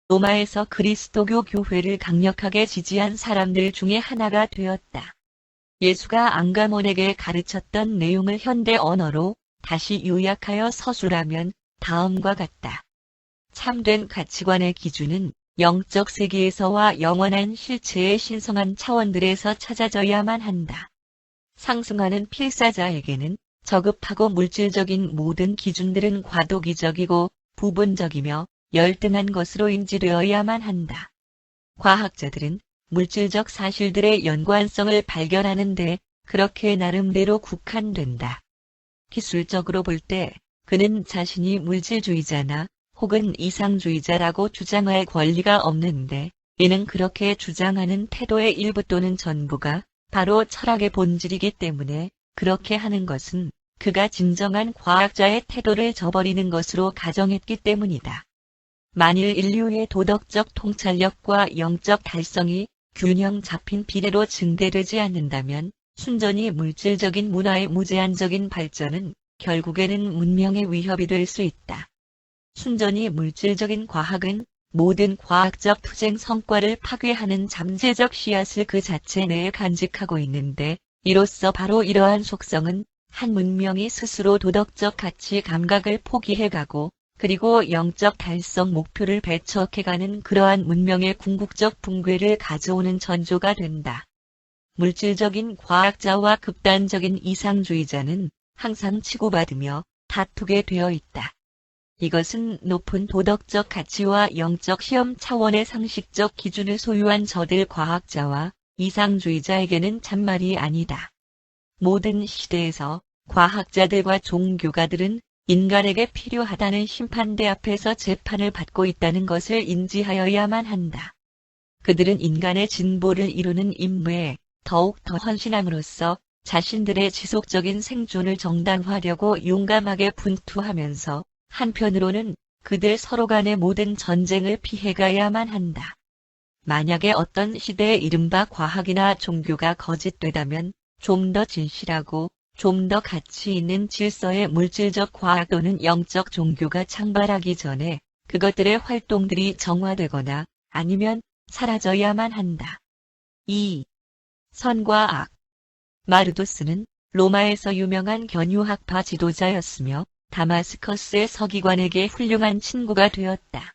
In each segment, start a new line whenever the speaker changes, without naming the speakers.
로마에서 그리스도교 교회를 강력하게 지지한 사람들 중에 하나가 되었다. 예수가 앙가몬에게 가르쳤던 내용을 현대 언어로 다시 요약하여 서술하면 다음과 같다. 참된 가치관의 기준은 영적 세계에서와 영원한 실체의 신성한 차원들에서 찾아져야만 한다. 상승하는 필사자에게는 저급하고 물질적인 모든 기준들은 과도기적이고 부분적이며 열등한 것으로 인지되어야만 한다. 과학자들은 물질적 사실들의 연관성을 발견하는데 그렇게 나름대로 국한된다. 기술적으로 볼 때 그는 자신이 물질주의자나 혹은 이상주의자라고 주장할 권리가 없는데 이는 그렇게 주장하는 태도의 일부 또는 전부가 바로 철학의 본질이기 때문에 그렇게 하는 것은 그가 진정한 과학자의 태도를 저버리는 것으로 가정했기 때문이다. 만일 인류의 도덕적 통찰력과 영적 달성이 균형 잡힌 비례로 증대되지 않는다면 순전히 물질적인 문화의 무제한적인 발전은 결국에는 문명의 위협이 될 수 있다. 순전히 물질적인 과학은 모든 과학적 투쟁 성과를 파괴하는 잠재적 씨앗을 그 자체 내에 간직하고 있는데 이로써 바로 이러한 속성은 한 문명이 스스로 도덕적 가치 감각을 포기해가고 그리고 영적 달성 목표를 배척해가는 그러한 문명의 궁극적 붕괴를 가져오는 전조가 된다. 물질적인 과학자와 극단적인 이상주의자는 항상 치고받으며 다투게 되어 있다. 이것은 높은 도덕적 가치와 영적 시험 차원의 상식적 기준을 소유한 저들 과학자와 이상주의자에게는 참말이 아니다. 모든 시대에서 과학자들과 종교가들은 인간에게 필요하다는 심판대 앞에서 재판을 받고 있다는 것을 인지하여야만 한다. 그들은 인간의 진보를 이루는 임무에 더욱 더 헌신함으로써 자신들의 지속적인 생존을 정당화하려고 용감하게 분투하면서 한편으로는 그들 서로 간의 모든 전쟁을 피해가야만 한다. 만약에 어떤 시대의 이른바 과학이나 종교가 거짓되다면 좀 더 진실하고 좀 더 가치 있는 질서의 물질적 과학 또는 영적 종교가 창발하기 전에 그것들의 활동들이 정화되거나 아니면 사라져야만 한다. 2. 선과 악. 마르도스는 로마에서 유명한 견유학파 지도자였으며 다마스커스의 서기관에게 훌륭한 친구가 되었다.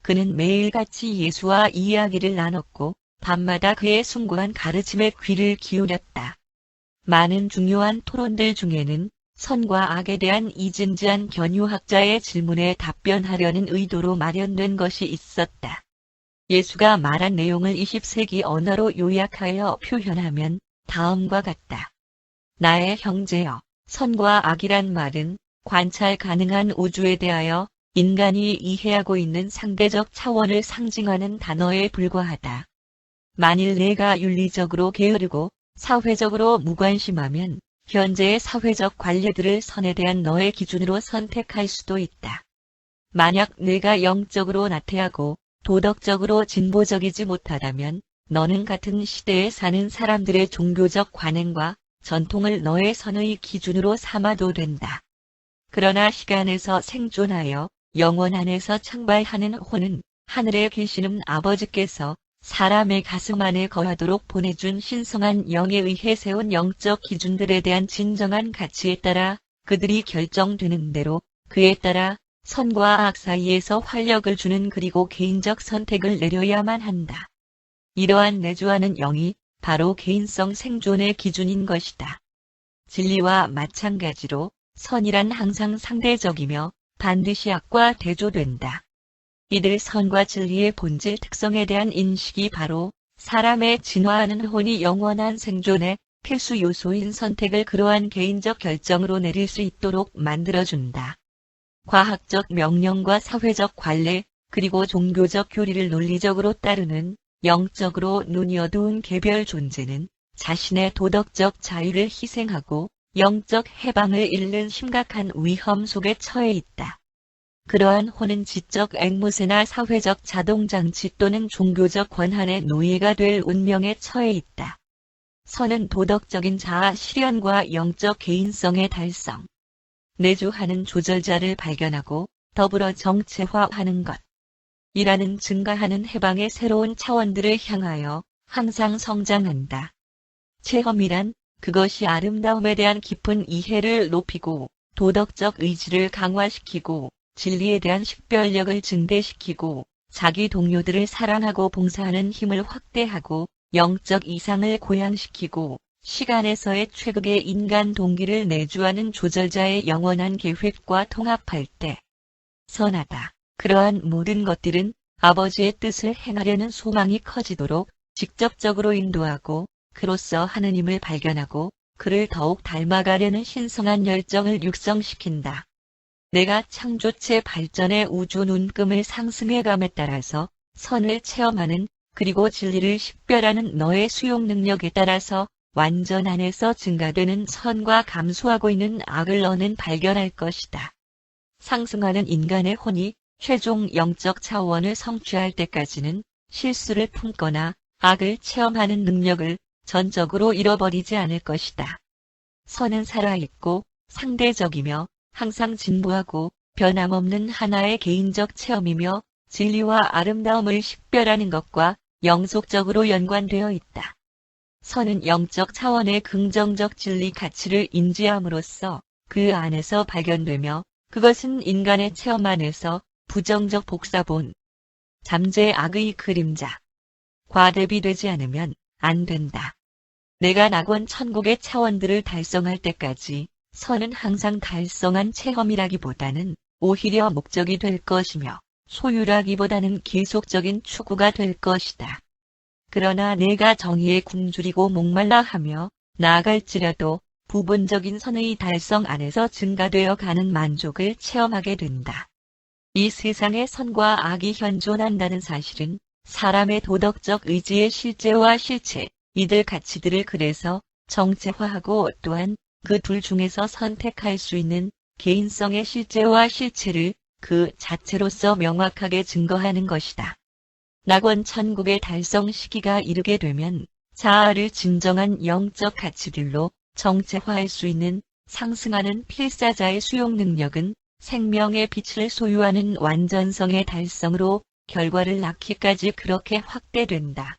그는 매일같이 예수와 이야기를 나눴고 밤마다 그의 숭고한 가르침에 귀를 기울였다. 많은 중요한 토론들 중에는 선과 악에 대한 이 진지한 견유학자의 질문에 답변하려는 의도로 마련된 것이 있었다. 예수가 말한 내용을 20세기 언어로 요약하여 표현하면 다음과 같다. 나의 형제여, 선과 악이란 말은 관찰 가능한 우주에 대하여 인간이 이해하고 있는 상대적 차원을 상징하는 단어에 불과하다. 만일 내가 윤리적으로 게으르고 사회적으로 무관심하면 현재의 사회적 관례들을 선에 대한 너의 기준으로 선택할 수도 있다. 만약 내가 영적으로 나태하고 도덕적으로 진보적이지 못하다면 너는 같은 시대에 사는 사람들의 종교적 관행과 전통을 너의 선의 기준으로 삼아도 된다. 그러나 시간에서 생존하여 영원 안에서 창발하는 혼은 하늘에 계시는 아버지께서 사람의 가슴 안에 거하도록 보내준 신성한 영에 의해 세운 영적 기준들에 대한 진정한 가치에 따라 그들이 결정되는 대로 그에 따라 선과 악 사이에서 활력을 주는 그리고 개인적 선택을 내려야만 한다. 이러한 내주하는 영이 바로 개인성 생존의 기준인 것이다. 진리와 마찬가지로 선이란 항상 상대적이며 반드시 악과 대조된다. 이들 선과 진리의 본질 특성에 대한 인식이 바로 사람의 진화하는 혼이 영원한 생존의 필수 요소인 선택을 그러한 개인적 결정으로 내릴 수 있도록 만들어준다. 과학적 명령과 사회적 관례, 그리고 종교적 교리를 논리적으로 따르는 영적으로 눈이 어두운 개별 존재는 자신의 도덕적 자유를 희생하고 영적 해방을 잃는 심각한 위험 속에 처해 있다. 그러한 혼은 지적 앵무새나 사회적 자동장치 또는 종교적 권한의 노예가 될 운명에 처해 있다. 선은 도덕적인 자아 실현과 영적 개인성의 달성, 내주하는 조절자를 발견하고 더불어 정체화하는 것. 이라는 증가하는 해방의 새로운 차원들을 향하여 항상 성장한다. 체험이란 그것이 아름다움에 대한 깊은 이해를 높이고 도덕적 의지를 강화시키고 진리에 대한 식별력을 증대시키고 자기 동료들을 사랑하고 봉사하는 힘을 확대하고 영적 이상을 고양시키고 시간에서의 최극의 인간 동기를 내주하는 조절자의 영원한 계획과 통합할 때 선하다. 그러한 모든 것들은 아버지의 뜻을 행하려는 소망이 커지도록 직접적으로 인도하고 그로써 하느님을 발견하고 그를 더욱 닮아가려는 신성한 열정을 육성시킨다. 내가 창조체 발전의 우주 눈금을 상승해감에 따라서 선을 체험하는 그리고 진리를 식별하는 너의 수용 능력에 따라서 완전 안에서 증가되는 선과 감소하고 있는 악을 너는 발견할 것이다. 상승하는 인간의 혼이 최종 영적 차원을 성취할 때까지는 실수를 품거나 악을 체험하는 능력을 전적으로 잃어버리지 않을 것이다. 선은 살아있고 상대적이며 항상 진보하고 변함없는 하나의 개인적 체험이며 진리와 아름다움을 식별하는 것과 영속적으로 연관되어 있다. 선은 영적 차원의 긍정적 진리 가치를 인지함으로써 그 안에서 발견되며 그것은 인간의 체험 안에서 부정적 복사본, 잠재 악의 그림자, 과대비되지 않으면 안 된다. 내가 낙원 천국의 차원들을 달성할 때까지 선은 항상 달성한 체험이라기보다는 오히려 목적이 될 것이며 소유라기보다는 계속적인 추구가 될 것이다. 그러나 내가 정의에 굶주리고 목말라 하며 나아갈지라도 부분적인 선의 달성 안에서 증가되어 가는 만족을 체험하게 된다. 이 세상의 선과 악이 현존한다는 사실은 사람의 도덕적 의지의 실제와 실체, 이들 가치들을 그래서 정체화하고 또한 그 둘 중에서 선택할 수 있는 개인성의 실제와 실체를 그 자체로서 명확하게 증거하는 것이다. 낙원 천국의 달성 시기가 이르게 되면 자아를 진정한 영적 가치들로 정체화할 수 있는 상승하는 필사자의 수용 능력은 생명의 빛을 소유하는 완전성의 달성으로 결과를 낳기까지 그렇게 확대된다.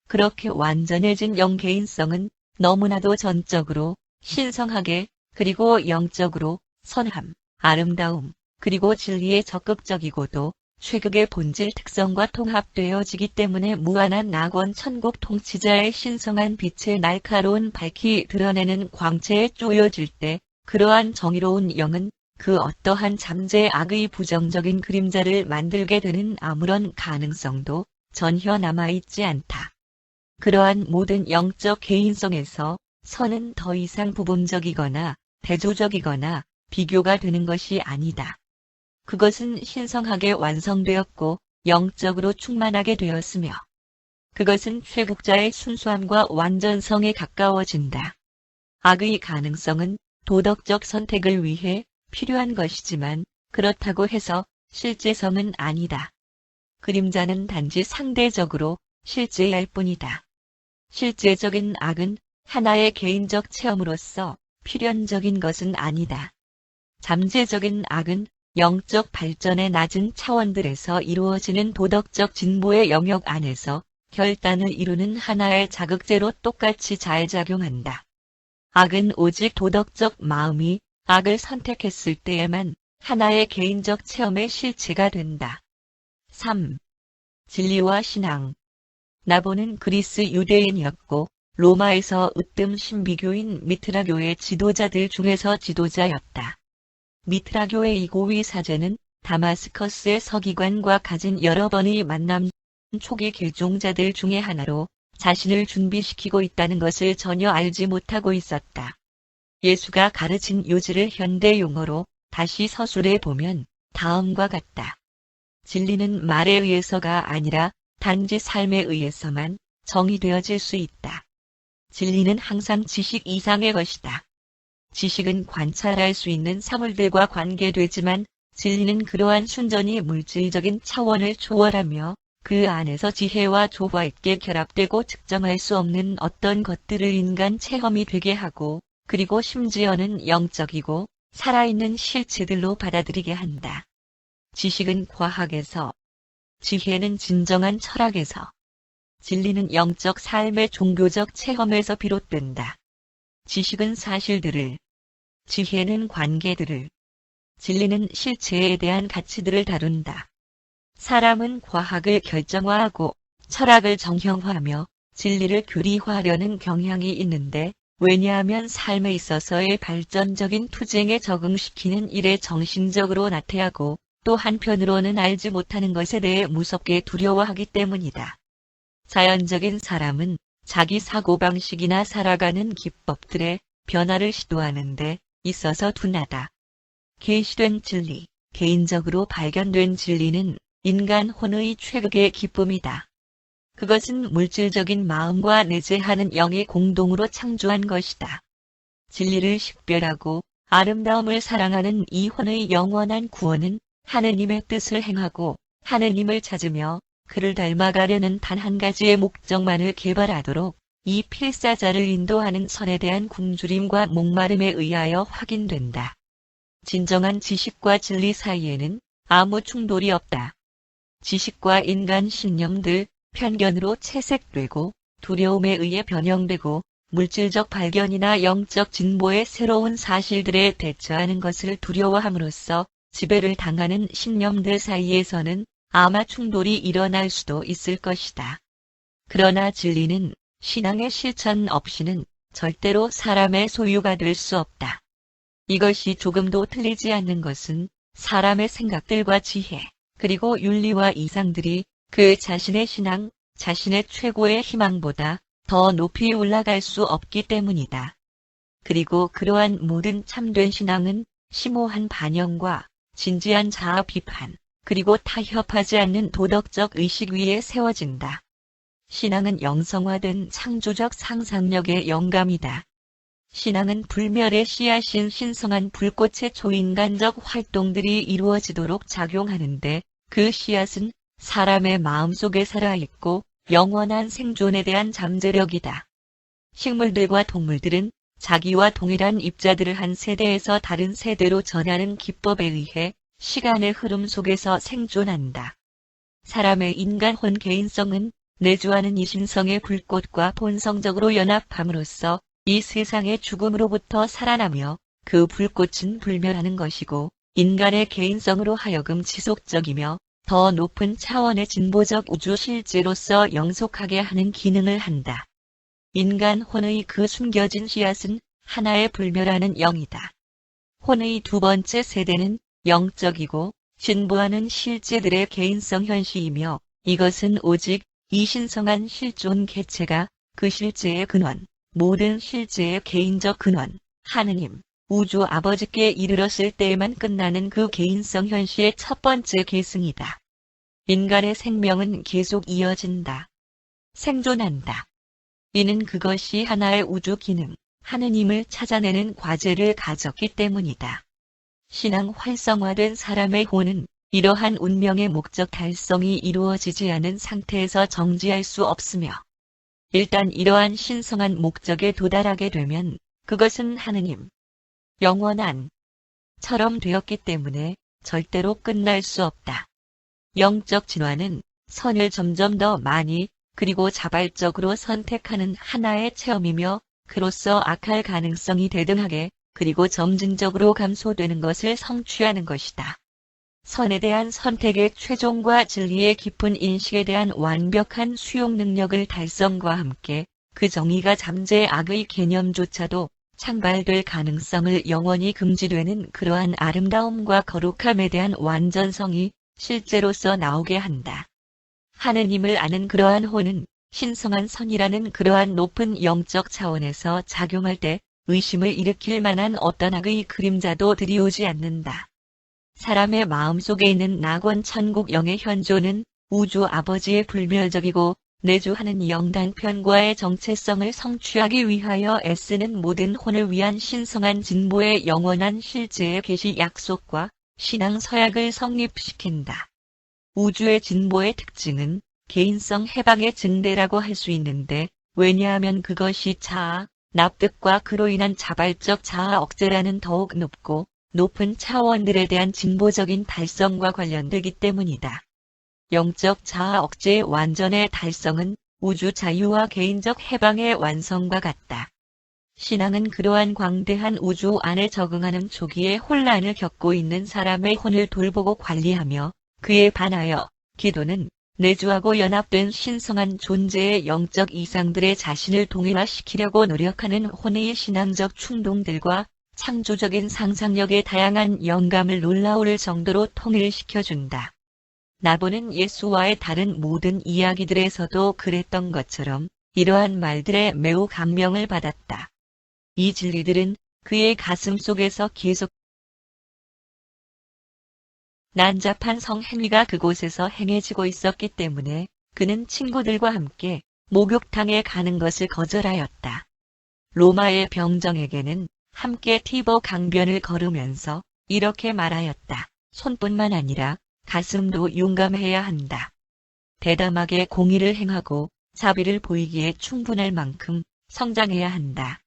그렇게 완전해진 영개인성은 너무나도 전적으로 신성하게 그리고 영적으로 선함, 아름다움, 그리고 진리에 적극적이고도 최극의 본질 특성과 통합되어지기 때문에 무한한 낙원 천국 통치자의 신성한 빛의 날카로운 밝히 드러내는 광채에 쪼여질 때 그러한 정의로운 영은 그 어떠한 잠재 악의 부정적인 그림자를 만들게 되는 아무런 가능성도 전혀 남아있지 않다. 그러한 모든 영적 개인성에서 선은 더 이상 부분적이거나 대조적이거나 비교가 되는 것이 아니다. 그것은 신성하게 완성되었고 영적으로 충만하게 되었으며 그것은 최국자의 순수함과 완전성에 가까워진다. 악의 가능성은 도덕적 선택을 위해 필요한 것이지만 그렇다고 해서 실제성은 아니다. 그림자는 단지 상대적으로 실제일 뿐이다. 실제적인 악은 하나의 개인적 체험으로서 필연적인 것은 아니다. 잠재적인 악은 영적 발전의 낮은 차원들에서 이루어지는 도덕적 진보의 영역 안에서 결단을 이루는 하나의 자극제로 똑같이 잘 작용한다. 악은 오직 도덕적 마음이 악을 선택했을 때에만 하나의 개인적 체험의 실체가 된다. 3. 진리와 신앙. 나보는 그리스 유대인이었고 로마에서 으뜸 신비교인 미트라교의 지도자들 중에서 지도자였다. 미트라교의 이고위 사제는 다마스커스의 서기관과 가진 여러 번의 만남 초기 개종자들 중의 하나로 자신을 준비시키고 있다는 것을 전혀 알지 못하고 있었다. 예수가 가르친 요지를 현대 용어로 다시 서술해 보면 다음과 같다. 진리는 말에 의해서가 아니라 단지 삶에 의해서만 정의되어질 수 있다. 진리는 항상 지식 이상의 것이다. 지식은 관찰할 수 있는 사물들과 관계되지만 진리는 그러한 순전히 물질적인 차원을 초월하며 그 안에서 지혜와 조화 있게 결합되고 측정할 수 없는 어떤 것들을 인간 체험이 되게 하고 그리고 심지어는 영적이고 살아있는 실체들로 받아들이게 한다. 지식은 과학에서 지혜는 진정한 철학에서, 진리는 영적 삶의 종교적 체험에서 비롯된다. 지식은 사실들을, 지혜는 관계들을, 진리는 실체에 대한 가치들을 다룬다. 사람은 과학을 결정화하고 철학을 정형화하며 진리를 교리화하려는 경향이 있는데, 왜냐하면 삶에 있어서의 발전적인 투쟁에 적응시키는 일에 정신적으로 나태하고 또 한편으로는 알지 못하는 것에 대해 무섭게 두려워하기 때문이다. 자연적인 사람은 자기 사고방식이나 살아가는 기법들의 변화를 시도하는 데 있어서 둔하다. 계시된 진리, 개인적으로 발견된 진리는 인간 혼의 최극의 기쁨이다. 그것은 물질적인 마음과 내재하는 영이 공동으로 창조한 것이다. 진리를 식별하고 아름다움을 사랑하는 이 혼의 영원한 구원은 하느님의 뜻을 행하고 하느님을 찾으며 그를 닮아가려는 단 한 가지의 목적만을 개발하도록 이 필사자를 인도하는 선에 대한 굶주림과 목마름에 의하여 확인된다. 진정한 지식과 진리 사이에는 아무 충돌이 없다. 지식과 인간 신념들, 편견으로 채색되고 두려움에 의해 변형되고 물질적 발견이나 영적 진보의 새로운 사실들에 대처하는 것을 두려워함으로써 지배를 당하는 신념들 사이에서는 아마 충돌이 일어날 수도 있을 것이다. 그러나 진리는 신앙의 실천 없이는 절대로 사람의 소유가 될 수 없다. 이것이 조금도 틀리지 않는 것은 사람의 생각들과 지혜, 그리고 윤리와 이상들이 그 자신의 신앙, 자신의 최고의 희망보다 더 높이 올라갈 수 없기 때문이다. 그리고 그러한 모든 참된 신앙은 심오한 반영과 진지한 자아 비판, 그리고 타협하지 않는 도덕적 의식 위에 세워진다. 신앙은 영성화된 창조적 상상력의 영감이다. 신앙은 불멸의 씨앗인 신성한 불꽃의 초인간적 활동들이 이루어지도록 작용하는데 그 씨앗은 사람의 마음속에 살아있고 영원한 생존에 대한 잠재력이다. 식물들과 동물들은 자기와 동일한 입자들을 한 세대에서 다른 세대로 전하는 기법에 의해 시간의 흐름 속에서 생존한다. 사람의 인간혼 개인성은 내주하는 이 신성의 불꽃과 본성적으로 연합함으로써 이 세상의 죽음으로부터 살아나며 그 불꽃은 불멸하는 것이고 인간의 개인성으로 하여금 지속적이며 더 높은 차원의 진보적 우주 실제로서 영속하게 하는 기능을 한다. 인간 혼의 그 숨겨진 씨앗은 하나의 불멸하는 영이다. 혼의 두 번째 세대는 영적이고 진보하는 실제들의 개인성 현시이며 이것은 오직 이 신성한 실존 개체가 그 실제의 근원, 모든 실제의 개인적 근원, 하느님, 우주 아버지께 이르렀을 때에만 끝나는 그 개인성 현시의 첫 번째 계승이다. 인간의 생명은 계속 이어진다. 생존한다. 이는 그것이 하나의 우주 기능, 하느님을 찾아내는 과제를 가졌기 때문이다. 신앙 활성화된 사람의 혼은 이러한 운명의 목적 달성이 이루어지지 않은 상태에서 정지할 수 없으며 일단 이러한 신성한 목적에 도달하게 되면 그것은 하느님, 영원한 처럼 되었기 때문에 절대로 끝날 수 없다. 영적 진화는 선을 점점 더 많이 그리고 자발적으로 선택하는 하나의 체험이며 그로써 악할 가능성이 대등하게 그리고 점진적으로 감소되는 것을 성취하는 것이다. 선에 대한 선택의 최종과 진리의 깊은 인식에 대한 완벽한 수용 능력을 달성과 함께 그 정의가 잠재의 악의 개념조차도 창발될 가능성을 영원히 금지되는 그러한 아름다움과 거룩함에 대한 완전성이 실제로서 나오게 한다. 하느님을 아는 그러한 혼은 신성한 선이라는 그러한 높은 영적 차원에서 작용할 때 의심을 일으킬 만한 어떤 악의 그림자도 들이오지 않는다. 사람의 마음속에 있는 낙원 천국 영의 현존은 우주 아버지의 불멸적이고 내주하는 영단편과의 정체성을 성취하기 위하여 애쓰는 모든 혼을 위한 신성한 진보의 영원한 실제의 계시 약속과 신앙 서약을 성립시킨다. 우주의 진보의 특징은 개인성 해방의 증대라고 할 수 있는데 왜냐하면 그것이 자아, 납득과 그로 인한 자발적 자아 억제라는 더욱 높고 높은 차원들에 대한 진보적인 달성과 관련되기 때문이다. 영적 자아 억제 완전의 달성은 우주 자유와 개인적 해방의 완성과 같다. 신앙은 그러한 광대한 우주 안에 적응하는 초기의 혼란을 겪고 있는 사람의 혼을 돌보고 관리하며 그에 반하여 기도는 내주하고 연합된 신성한 존재의 영적 이상들의 자신을 동일화시키려고 노력하는 혼의 신앙적 충동들과 창조적인 상상력의 다양한 영감을 놀라울 정도로 통일시켜준다. 나보는 예수와의 다른 모든 이야기들에서도 그랬던 것처럼 이러한 말들에 매우 감명을 받았다. 이 진리들은 그의 가슴 속에서 계속 난잡한 성행위가 그곳에서 행해지고 있었기 때문에 그는 친구들과 함께 목욕탕에 가는 것을 거절하였다. 로마의 병정에게는 함께 티버 강변을 걸으면서 이렇게 말하였다. 손뿐만 아니라 가슴도 용감해야 한다. 대담하게 공의를 행하고 자비를 보이기에 충분할 만큼 성장해야 한다.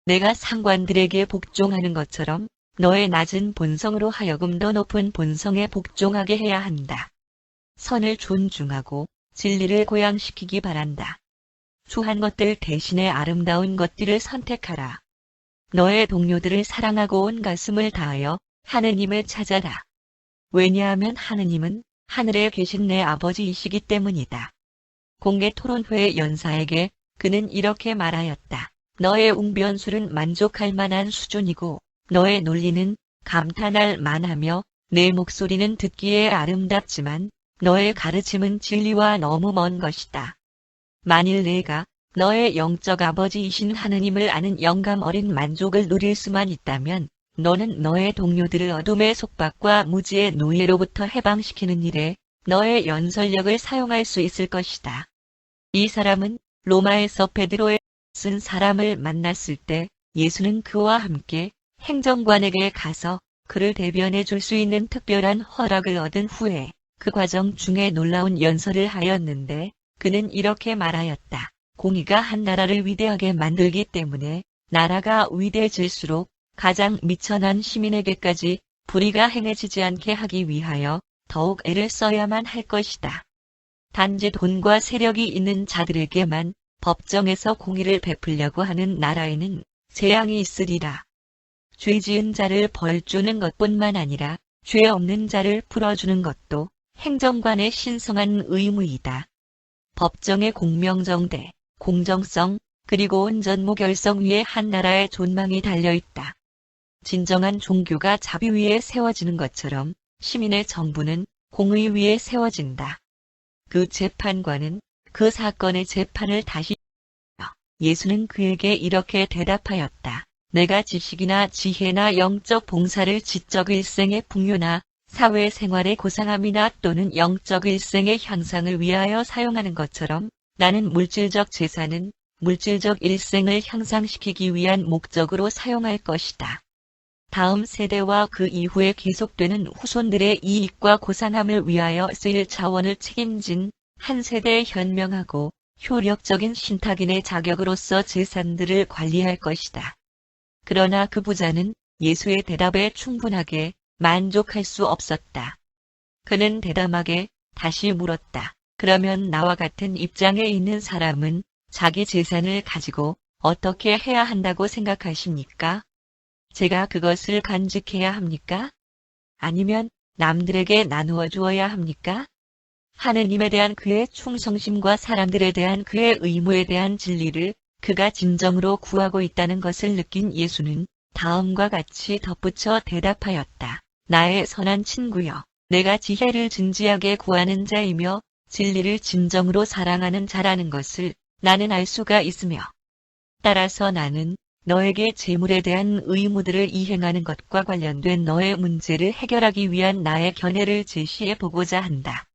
내가 상관들에게 복종하는 것처럼 너의 낮은 본성으로 하여금 더 높은 본성에 복종하게 해야 한다. 선을 존중하고 진리를 고양시키기 바란다. 추한 것들 대신에 아름다운 것들을 선택하라. 너의 동료들을 사랑하고 온 가슴을 다하여 하느님을 찾아라. 왜냐하면 하느님은 하늘에 계신 내 아버지이시기 때문이다. 공개 토론회 연사에게 그는 이렇게 말하였다. 너의 웅변술은 만족할 만한 수준이고 너의 논리는 감탄할 만하며 내 목소리는 듣기에 아름답지만 너의 가르침은 진리와 너무 먼 것이다. 만일 내가 너의 영적 아버지이신 하느님을 아는 영감 어린 만족을 누릴 수만 있다면 너는 너의 동료들을 어둠의 속박과 무지의 노예로부터 해방시키는 일에 너의 연설력을 사용할 수 있을 것이다. 이 사람은 로마에서 베드로의 쓴 사람을 만났을 때 예수는 그와 함께 행정관에게 가서 그를 대변해 줄 수 있는 특별한 허락을 얻은 후에 그 과정 중에 놀라운 연설을 하였는데 그는 이렇게 말하였다. 공의가 한 나라를 위대하게 만들기 때문에 나라가 위대해질수록 가장 미천한 시민에게까지 불의가 행해지지 않게 하기 위하여 더욱 애를 써야만 할 것이다. 단지 돈과 세력이 있는 자들에게만 법정에서 공의를 베풀려고 하는 나라에는 재앙이 있으리라. 죄 지은 자를 벌주는 것뿐만 아니라 죄 없는 자를 풀어주는 것도 행정관의 신성한 의무이다. 법정의 공명정대, 공정성, 그리고 온전무결성 위에 한 나라의 존망이 달려있다. 진정한 종교가 자비 위에 세워지는 것처럼 시민의 정부는 공의 위에 세워진다. 그 재판관은 그 사건의 재판을 다시 예수는 그에게 이렇게 대답하였다. 내가 지식이나 지혜나 영적 봉사를 지적 일생의 풍요나 사회생활의 고상함이나 또는 영적 일생의 향상을 위하여 사용하는 것처럼 나는 물질적 재산은 물질적 일생을 향상시키기 위한 목적으로 사용할 것이다. 다음 세대와 그 이후에 계속되는 후손들의 이익과 고상함을 위하여 쓰일 자원을 책임진 한 세대의 현명하고 효력적인 신탁인의 자격으로서 재산들을 관리할 것이다. 그러나 그 부자는 예수의 대답에 충분하게 만족할 수 없었다. 그는 대담하게 다시 물었다. 그러면 나와 같은 입장에 있는 사람은 자기 재산을 가지고 어떻게 해야 한다고 생각하십니까? 제가 그것을 간직해야 합니까? 아니면 남들에게 나누어 주어야 합니까? 하느님에 대한 그의 충성심과 사람들에 대한 그의 의무에 대한 진리를 그가 진정으로 구하고 있다는 것을 느낀 예수는 다음과 같이 덧붙여 대답하였다. 나의 선한 친구여, 내가 지혜를 진지하게 구하는 자이며 진리를 진정으로 사랑하는 자라는 것을 나는 알 수가 있으며 따라서 나는 너에게 재물에 대한 의무들을 이행하는 것과 관련된 너의 문제를 해결하기 위한 나의 견해를 제시해 보고자 한다.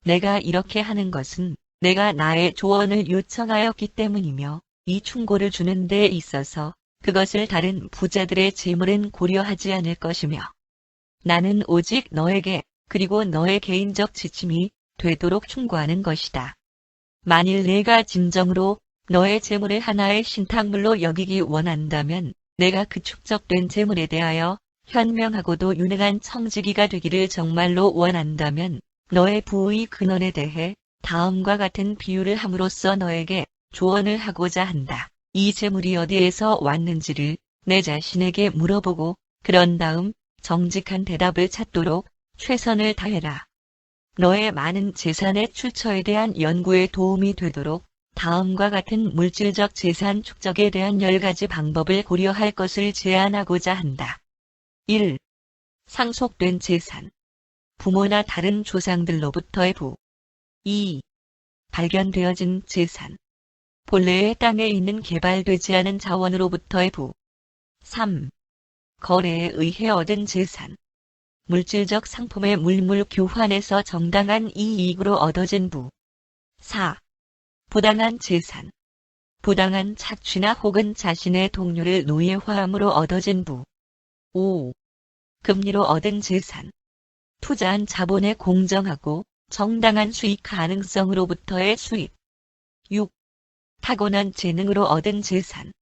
내가 이렇게 하는 것은 내가 나의 조언을 요청하였기 때문이며 이 충고를 주는 데 있어서 그것을 다른 부자들의 재물은 고려하지 않을 것이며 나는 오직 너에게 그리고 너의 개인적 지침이 되도록 충고하는 것이다. 만일 내가 진정으로 너의 재물을 하나의 신탁물로 여기기 원한다면 내가 그 축적된 재물에 대하여 현명하고도 유능한 청지기가 되기를 정말로 원한다면 너의 부의 근원에 대해 다음과 같은 비유를 함으로써 너에게 조언을 하고자 한다. 이 재물이 어디에서 왔는지를 내 자신에게 물어보고 그런 다음 정직한 대답을 찾도록 최선을 다해라. 너의 많은 재산의 출처에 대한 연구에 도움이 되도록 다음과 같은 물질적 재산 축적에 대한 10가지 방법을 고려할 것을 제안하고자 한다. 1. 상속된 재산. 부모나 다른 조상들로부터의 부. 2. 발견되어진 재산. 본래의 땅에 있는 개발되지 않은 자원으로부터의 부. 3. 거래에 의해 얻은 재산. 물질적 상품의 물물 교환에서 정당한 이익으로 얻어진 부. 4. 부당한 재산. 부당한 착취나 혹은 자신의 동료를 노예화함으로 얻어진 부. 5. 금리로 얻은 재산. 투자한 자본의 공정하고 정당한 수익 가능성으로부터의 수입. 6. 타고난 재능으로 얻은 재산.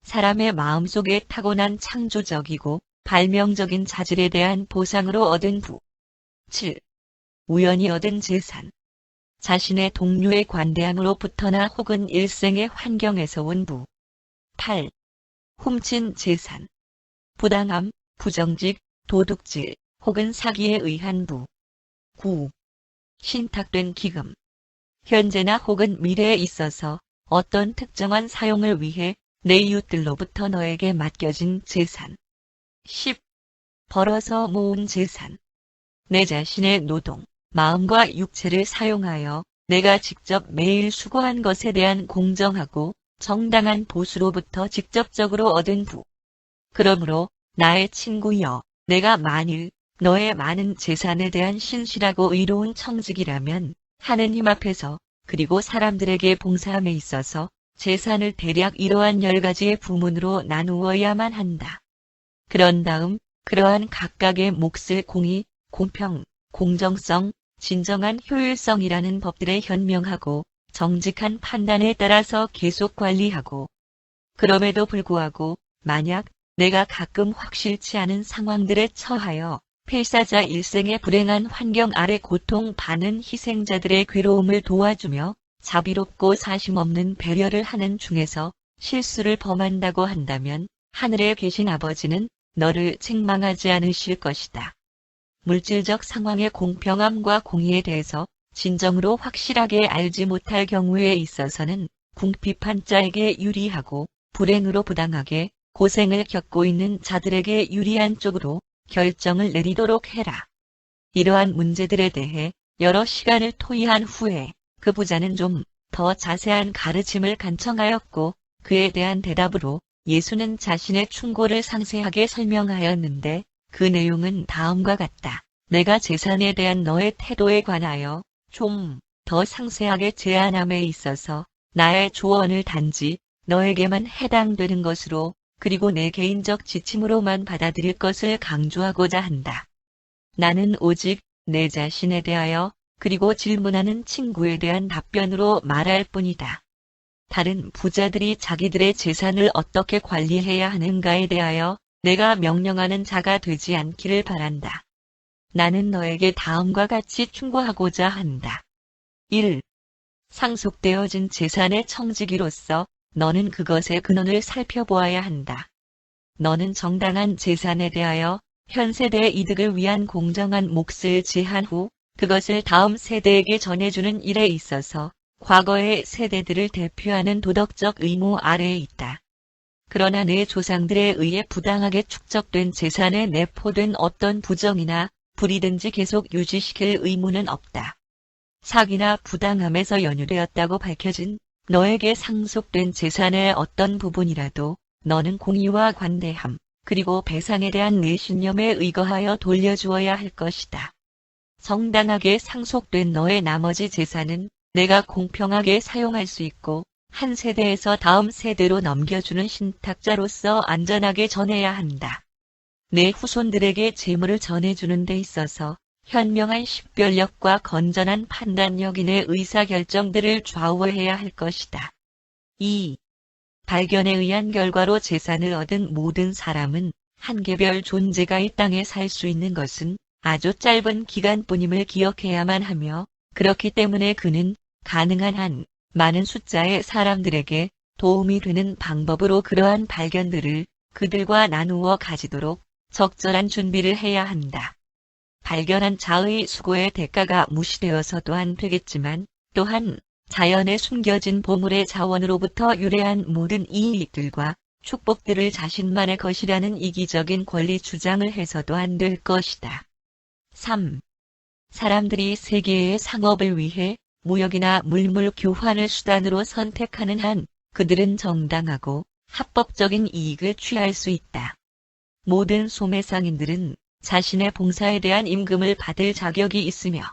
사람의 마음속에 타고난 창조적이고 발명적인 자질에 대한 보상으로 얻은 부. 7. 우연히 얻은 재산. 자신의 동료의 관대함으로부터나 혹은 일생의 환경에서 온 부. 8. 훔친 재산. 부당함, 부정직, 도둑질, 혹은 사기에 의한 부. 9. 신탁된 기금. 현재나 혹은 미래에 있어서 어떤 특정한 사용을 위해 내 이웃들로부터 너에게 맡겨진 재산. 10. 벌어서 모은 재산. 내 자신의 노동, 마음과 육체를 사용하여 내가 직접 매일 수고한 것에 대한 공정하고 정당한 보수로부터 직접적으로 얻은 부. 그러므로 나의 친구여, 내가 만일 너의 많은 재산에 대한 신실하고 의로운 청직이라면 하느님 앞에서 그리고 사람들에게 봉사함에 있어서 재산을 대략 이러한 10가지의 부문으로 나누어야만 한다. 그런 다음 그러한 각각의 몫을 공의, 공평, 공정성, 진정한 효율성이라는 법들에 현명하고 정직한 판단에 따라서 계속 관리하고, 그럼에도 불구하고 만약 내가 가끔 확실치 않은 상황들에 처하여 필사자 일생의 불행한 환경 아래 고통받는 희생자들의 괴로움을 도와주며 자비롭고 사심없는 배려를 하는 중에서 실수를 범한다고 한다면 하늘에 계신 아버지는 너를 책망하지 않으실 것이다. 물질적 상황의 공평함과 공의에 대해서 진정으로 확실하게 알지 못할 경우에 있어서는 궁핍한 자에게 유리하고 불행으로 부당하게 고생을 겪고 있는 자들에게 유리한 쪽으로 결정을 내리도록 해라. 이러한 문제들에 대해 여러 시간을 토의한 후에 그 부자는 좀 더 자세한 가르침을 간청하였고 그에 대한 대답으로 예수는 자신의 충고를 상세하게 설명하였는데 그 내용은 다음과 같다. 내가 재산에 대한 너의 태도에 관하여 좀 더 상세하게 제안함에 있어서 나의 조언을 단지 너에게만 해당되는 것으로 그리고 내 개인적 지침으로만 받아들일 것을 강조하고자 한다. 나는 오직 내 자신에 대하여 그리고 질문하는 친구에 대한 답변으로 말할 뿐이다. 다른 부자들이 자기들의 재산을 어떻게 관리해야 하는가에 대하여 내가 명령하는 자가 되지 않기를 바란다. 나는 너에게 다음과 같이 충고하고자 한다. 1. 상속되어진 재산의 청지기로서 너는 그것의 근원을 살펴보아야 한다. 너는 정당한 재산에 대하여 현 세대의 이득을 위한 공정한 몫을 제한 후 그것을 다음 세대에게 전해주는 일에 있어서 과거의 세대들을 대표하는 도덕적 의무 아래에 있다. 그러나 내 조상들에 의해 부당하게 축적된 재산에 내포된 어떤 부정이나 불이든지 계속 유지시킬 의무는 없다. 사기나 부당함에서 연유되었다고 밝혀진 너에게 상속된 재산의 어떤 부분이라도 너는 공의와 관대함, 그리고 배상에 대한 내 신념에 의거하여 돌려주어야 할 것이다. 정당하게 상속된 너의 나머지 재산은 내가 공평하게 사용할 수 있고 한 세대에서 다음 세대로 넘겨주는 신탁자로서 안전하게 전해야 한다. 내 후손들에게 재물을 전해주는 데 있어서 현명한 식별력과 건전한 판단력이 내 의사결정들을 좌우해야 할 것이다. 2. 발견에 의한 결과로 재산을 얻은 모든 사람은 한계별 존재가 이 땅에 살 수 있는 것은 아주 짧은 기간뿐임을 기억해야만 하며 그렇기 때문에 그는 가능한 한 많은 숫자의 사람들에게 도움이 되는 방법으로 그러한 발견들을 그들과 나누어 가지도록 적절한 준비를 해야 한다. 발견한 자의 수고의 대가가 무시되어서도 안 되겠지만 또한 자연에 숨겨진 보물의 자원으로부터 유래한 모든 이익들과 축복들을 자신만의 것이라는 이기적인 권리 주장을 해서도 안 될 것이다. 3. 사람들이 세계의 상업을 위해 무역이나 물물 교환을 수단으로 선택하는 한 그들은 정당하고 합법적인 이익을 취할 수 있다. 모든 소매상인들은 자신의 봉사에 대한 임금을 받을 자격이 있으며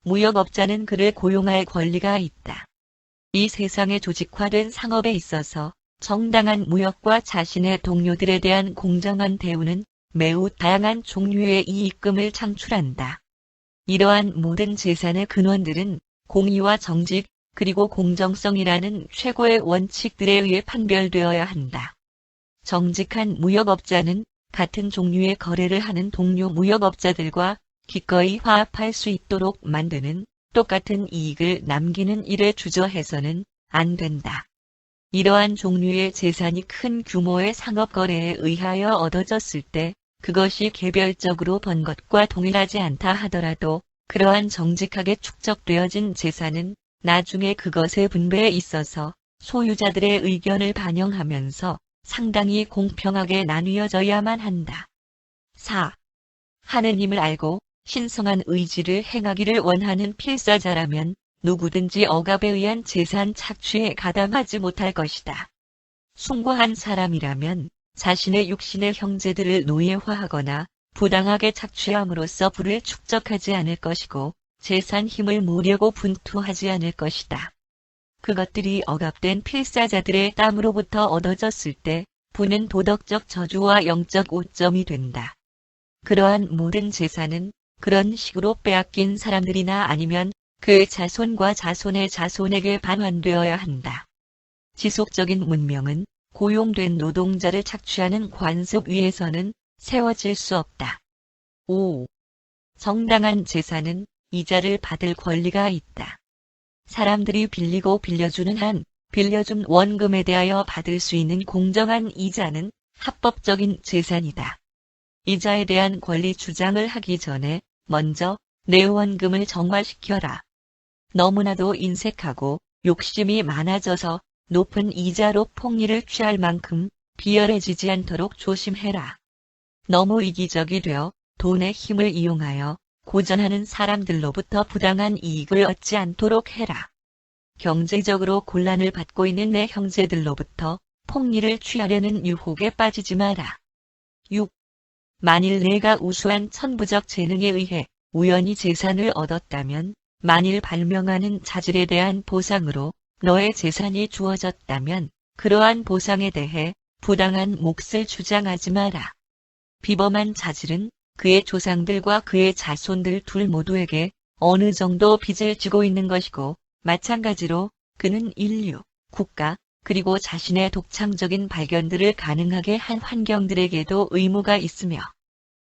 무역업자는 그를 고용할 권리가 있다. 이 세상의 조직화된 상업에 있어서 정당한 무역과 자신의 동료들에 대한 공정한 대우는 매우 다양한 종류의 이익금을 창출한다. 이러한 모든 재산의 근원들은 공의와 정직 그리고 공정성이라는 최고의 원칙들에 의해 판별되어야 한다. 정직한 무역업자는 같은 종류의 거래를 하는 동료 무역업자들과 기꺼이 화합할 수 있도록 만드는 똑같은 이익을 남기는 일에 주저해서는 안 된다. 이러한 종류의 재산이 큰 규모의 상업거래에 의하여 얻어졌을 때 그것이 개별적으로 번 것과 동일하지 않다 하더라도 그러한 정직하게 축적되어진 재산은 나중에 그것의 분배에 있어서 소유자들의 의견을 반영하면서 상당히 공평하게 나뉘어져야만 한다. 4. 하느님을 알고 신성한 의지를 행하기를 원하는 필사자라면 누구든지 억압에 의한 재산 착취에 가담하지 못할 것이다. 숭고한 사람이라면 자신의 육신의 형제들을 노예화하거나 부당하게 착취함으로써 부를 축적하지 않을 것이고 재산 힘을 모으려고 분투하지 않을 것이다. 그것들이 억압된 필사자들의 땀으로부터 얻어졌을 때 부는 도덕적 저주와 영적 오점이 된다. 그러한 모든 재산은 그런 식으로 빼앗긴 사람들이나 아니면 그 자손과 자손의 자손에게 반환되어야 한다. 지속적인 문명은 고용된 노동자를 착취하는 관습 위에서는 세워질 수 없다. 5. 정당한 재산은 이자를 받을 권리가 있다. 사람들이 빌리고 빌려주는 한 빌려준 원금에 대하여 받을 수 있는 공정한 이자는 합법적인 재산이다. 이자에 대한 권리 주장을 하기 전에 먼저 내 원금을 정화시켜라. 너무나도 인색하고 욕심이 많아져서 높은 이자로 폭리를 취할 만큼 비열해지지 않도록 조심해라. 너무 이기적이 되어 돈의 힘을 이용하여 고전하는 사람들로부터 부당한 이익을 얻지 않도록 해라. 경제적으로 곤란을 받고 있는 내 형제들로부터 폭리를 취하려는 유혹에 빠지지 마라. 6. 만일 내가 우수한 천부적 재능에 의해 우연히 재산을 얻었다면 만일 발명하는 자질에 대한 보상으로 너의 재산이 주어졌다면 그러한 보상에 대해 부당한 몫을 주장하지 마라. 비범한 자질은 그의 조상들과 그의 자손들 둘 모두에게 어느 정도 빚을 지고 있는 것이고 마찬가지로 그는 인류, 국가, 그리고 자신의 독창적인 발견들을 가능하게 한 환경들에게도 의무가 있으며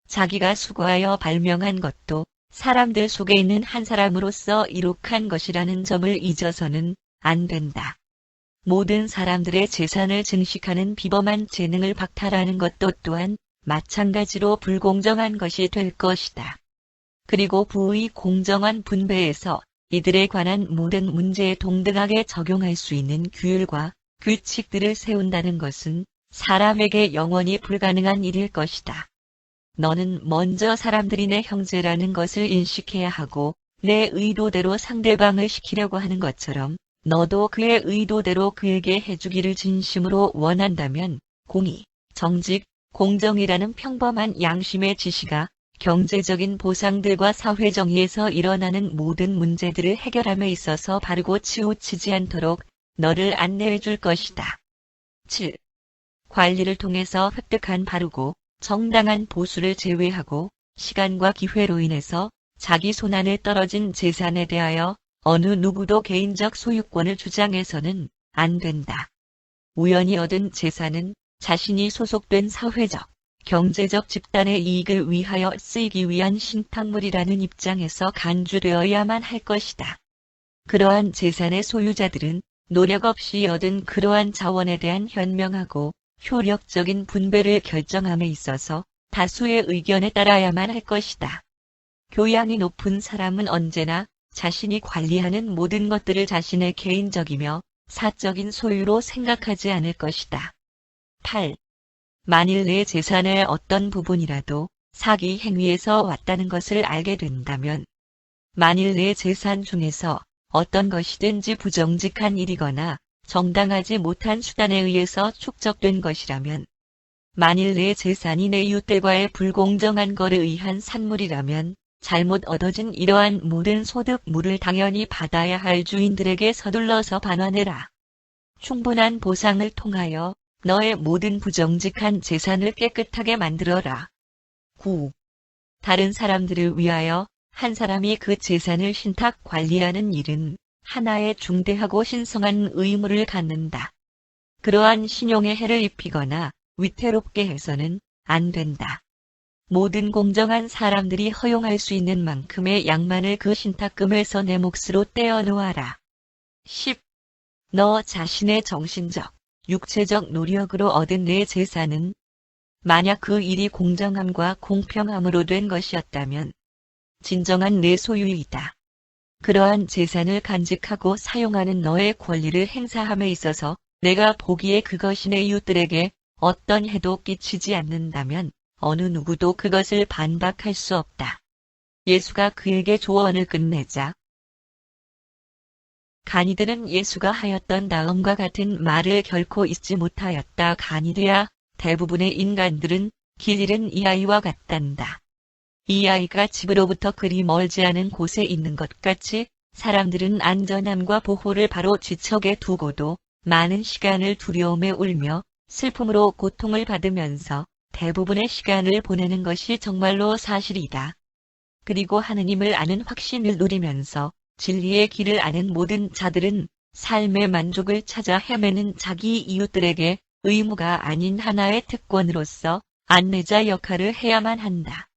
자기가 수고하여 발명한 것도 사람들 속에 있는 한 사람으로서 이룩한 것이라는 점을 잊어서는 안 된다. 모든 사람들의 재산을 증식하는 비범한 재능을 박탈하는 것도 또한 마찬가지로 불공정한 것이 될 것이다. 그리고 부의 공정한 분배에서 이들에 관한 모든 문제에 동등하게 적용할 수 있는 규율과 규칙들을 세운다는 것은 사람에게 영원히 불가능한 일일 것이다. 너는 먼저 사람들이 내 형제라는 것을 인식해야 하고 내 의도대로 상대방을 시키려고 하는 것처럼 너도 그의 의도대로 그에게 해주기를 진심으로 원한다면 공의, 정직, 공정이라는 평범한 양심의 지시가 경제적인 보상들과 사회정의에서 일어나는 모든 문제들을 해결함에 있어서 바르고 치우치지 않도록 너를 안내해 줄 것이다. 7. 관리를 통해서 획득한 바르고 정당한 보수를 제외하고 시간과 기회로 인해서 자기 손안에 떨어진 재산에 대하여 어느 누구도 개인적 소유권을 주장해서는 안 된다. 우연히 얻은 재산은 자신이 소속된 사회적, 경제적 집단의 이익을 위하여 쓰이기 위한 신탁물이라는 입장에서 간주되어야만 할 것이다. 그러한 재산의 소유자들은 노력 없이 얻은 그러한 자원에 대한 현명하고 효력적인 분배를 결정함에 있어서 다수의 의견에 따라야만 할 것이다. 교양이 높은 사람은 언제나 자신이 관리하는 모든 것들을 자신의 개인적이며 사적인 소유로 생각하지 않을 것이다. 8. 만일 내 재산의 어떤 부분이라도 사기 행위에서 왔다는 것을 알게 된다면, 만일 내 재산 중에서 어떤 것이든지 부정직한 일이거나 정당하지 못한 수단에 의해서 축적된 것이라면, 만일 내 재산이 내 이웃들과의 불공정한 거래 의한 산물이라면 잘못 얻어진 이러한 모든 소득물을 당연히 받아야 할 주인들에게 서둘러서 반환해라. 충분한 보상을 통하여 너의 모든 부정직한 재산을 깨끗하게 만들어라. 9. 다른 사람들을 위하여 한 사람이 그 재산을 신탁 관리하는 일은 하나의 중대하고 신성한 의무를 갖는다. 그러한 신용에 해를 입히거나 위태롭게 해서는 안 된다. 모든 공정한 사람들이 허용할 수 있는 만큼의 양만을 그 신탁금에서 내 몫으로 떼어 놓아라. 10. 너 자신의 정신적, 육체적 노력으로 얻은 내 재산은 만약 그 일이 공정함과 공평함으로 된 것이었다면 진정한 내 소유이다. 그러한 재산을 간직하고 사용하는 너의 권리를 행사함에 있어서 내가 보기에 그것이 내 이웃들에게 어떤 해도 끼치지 않는다면 어느 누구도 그것을 반박할 수 없다. 예수가 그에게 조언을 끝내자 간이드는 예수가 하였던 다음과 같은 말을 결코 잊지 못하였다. 간이드야, 대부분의 인간들은 길 잃은 이 아이와 같단다. 이 아이가 집으로부터 그리 멀지 않은 곳에 있는 것 같이 사람들은 안전함과 보호를 바로 지척에 두고도 많은 시간을 두려움에 울며 슬픔으로 고통을 받으면서 대부분의 시간을 보내는 것이 정말로 사실이다. 그리고 하느님을 아는 확신을 누리면서 진리의 길을 아는 모든 자들은 삶의 만족을 찾아 헤매는 자기 이웃들에게 의무가 아닌 하나의 특권으로서 안내자 역할을 해야만 한다.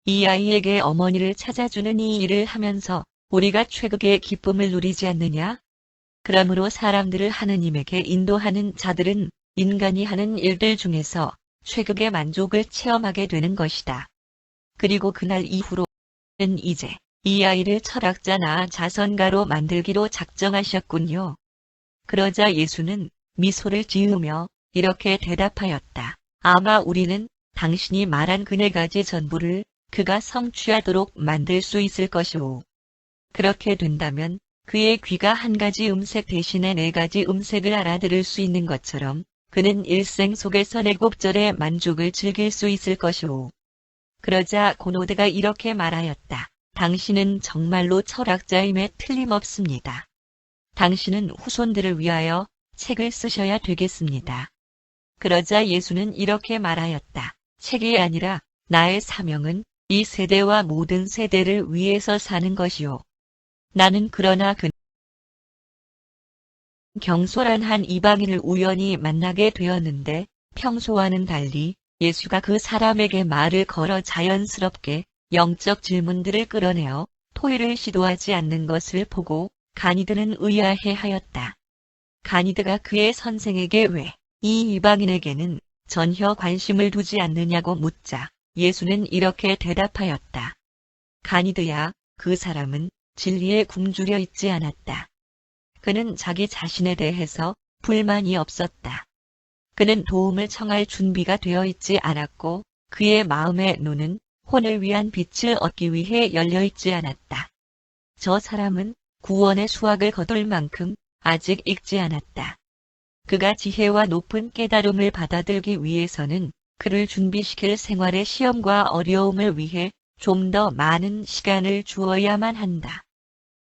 이 아이에게 어머니를 찾아주는 이 일을 하면서 우리가 최극의 기쁨을 누리지 않느냐? 그러므로 사람들을 하느님에게 인도하는 자들은 인간이 하는 일들 중에서 최극의 만족을 체험하게 되는 것이다. 그리고 그날 이후로는 이제 이 아이를 철학자나 자선가로 만들기로 작정하셨군요. 그러자 예수는 미소를 지으며 이렇게 대답하였다. 아마 우리는 당신이 말한 그 4가지 전부를 그가 성취하도록 만들 수 있을 것이오. 그렇게 된다면 그의 귀가 한 가지 음색 대신에 4가지 음색을 알아들을 수 있는 것처럼 그는 일생 속에서 7절의 만족을 즐길 수 있을 것이오. 그러자 고노드가 이렇게 말하였다. 당신은 정말로 철학자임에 틀림없습니다. 당신은 후손들을 위하여 책을 쓰셔야 되겠습니다. 그러자 예수는 이렇게 말하였다. 책이 아니라 나의 사명은 이 세대와 모든 세대를 위해서 사는 것이오. 나는 그러나 경솔한 한 이방인을 우연히 만나게 되었는데 평소와는 달리 예수가 그 사람에게 말을 걸어 자연스럽게 영적 질문들을 끌어내어 토의를 시도하지 않는 것을 보고 간이드는 의아해하였다. 간이드가 그의 선생에게 왜 이 이방인에게는 전혀 관심을 두지 않느냐고 묻자 예수는 이렇게 대답하였다. 간이드야, 그 사람은 진리에 굶주려 있지 않았다. 그는 자기 자신에 대해서 불만이 없었다. 그는 도움을 청할 준비가 되어 있지 않았고 그의 마음의 눈은 혼을 위한 빛을 얻기 위해 열려 있지 않았다. 저 사람은 구원의 수확을 거둘 만큼 아직 익지 않았다. 그가 지혜와 높은 깨달음을 받아들기 위해서는 그를 준비시킬 생활의 시험과 어려움을 위해 좀 더 많은 시간을 주어야만 한다.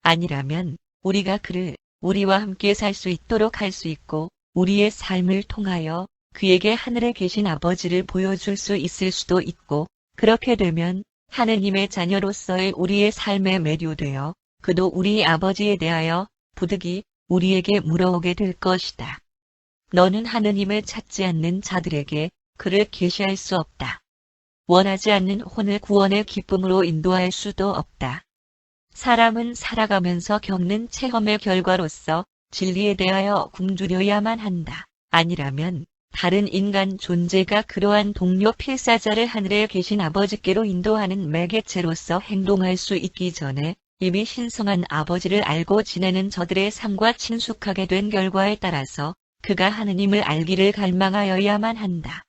아니라면 우리가 그를 우리와 함께 살 수 있도록 할 수 있고 우리의 삶을 통하여 그에게 하늘에 계신 아버지를 보여줄 수 있을 수도 있고 그렇게 되면 하느님의 자녀로서의 우리의 삶에 매료되어 그도 우리 아버지에 대하여 부득이 우리에게 물어오게 될 것이다. 너는 하느님을 찾지 않는 자들에게 그를 계시할 수 없다. 원하지 않는 혼을 구원의 기쁨으로 인도할 수도 없다. 사람은 살아가면서 겪는 체험의 결과로서 진리에 대하여 굶주려야만 한다. 아니라면 다른 인간 존재가 그러한 동료 필사자를 하늘에 계신 아버지께로 인도하는 매개체로서 행동할 수 있기 전에 이미 신성한 아버지를 알고 지내는 저들의 삶과 친숙하게 된 결과에 따라서 그가 하느님을 알기를 갈망하여야만 한다.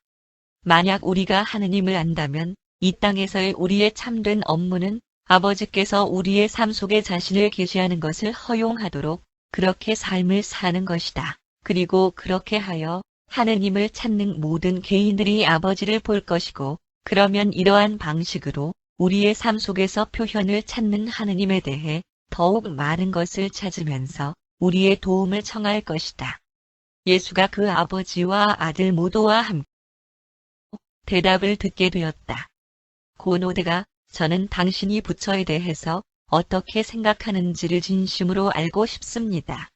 만약 우리가 하느님을 안다면 이 땅에서의 우리의 참된 업무는 아버지께서 우리의 삶 속에 자신을 계시하는 것을 허용하도록 그렇게 삶을 사는 것이다. 그리고 그렇게 하여 하느님을 찾는 모든 개인들이 아버지를 볼 것이고, 그러면 이러한 방식으로 우리의 삶 속에서 표현을 찾는 하느님에 대해 더욱 많은 것을 찾으면서 우리의 도움을 청할 것이다. 예수가 그 아버지와 아들 모두와 함께 대답을 듣게 되었다. 고노드가 저는 당신이 부처에 대해서 어떻게 생각하는지를 진심으로 알고 싶습니다.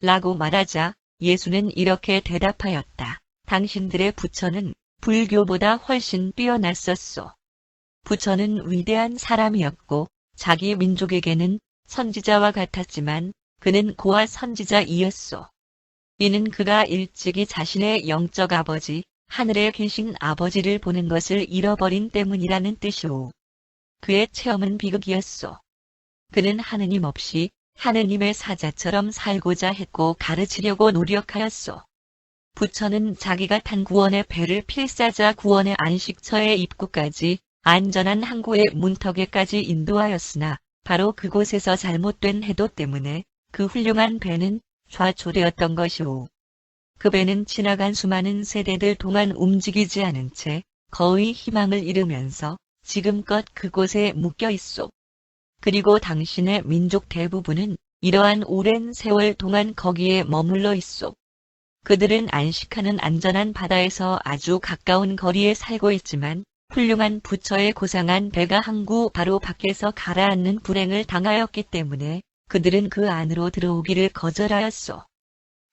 라고 말하자 예수는 이렇게 대답하였다. 당신들의 부처는 불교보다 훨씬 뛰어났었소. 부처는 위대한 사람이었고 자기 민족에게는 선지자와 같았지만 그는 고아 선지자이었소. 이는 그가 일찍이 자신의 영적 아버지, 하늘에 계신 아버지를 보는 것을 잃어버린 때문이라는 뜻이오. 그의 체험은 비극이었소. 그는 하느님 없이 하느님의 사자처럼 살고자 했고 가르치려고 노력하였소. 부처는 자기가 탄 구원의 배를 필사자 구원의 안식처에 입구까지 안전한 항구의 문턱에까지 인도하였으나 바로 그곳에서 잘못된 해도 때문에 그 훌륭한 배는 좌초되었던 것이오. 그 배는 지나간 수많은 세대들 동안 움직이지 않은 채 거의 희망을 잃으면서 지금껏 그곳에 묶여 있소. 그리고 당신의 민족 대부분은 이러한 오랜 세월 동안 거기에 머물러 있소. 그들은 안식하는 안전한 바다에서 아주 가까운 거리에 살고 있지만 훌륭한 부처의 고상한 배가 항구 바로 밖에서 가라앉는 불행을 당하였기 때문에 그들은 그 안으로 들어오기를 거절하였소.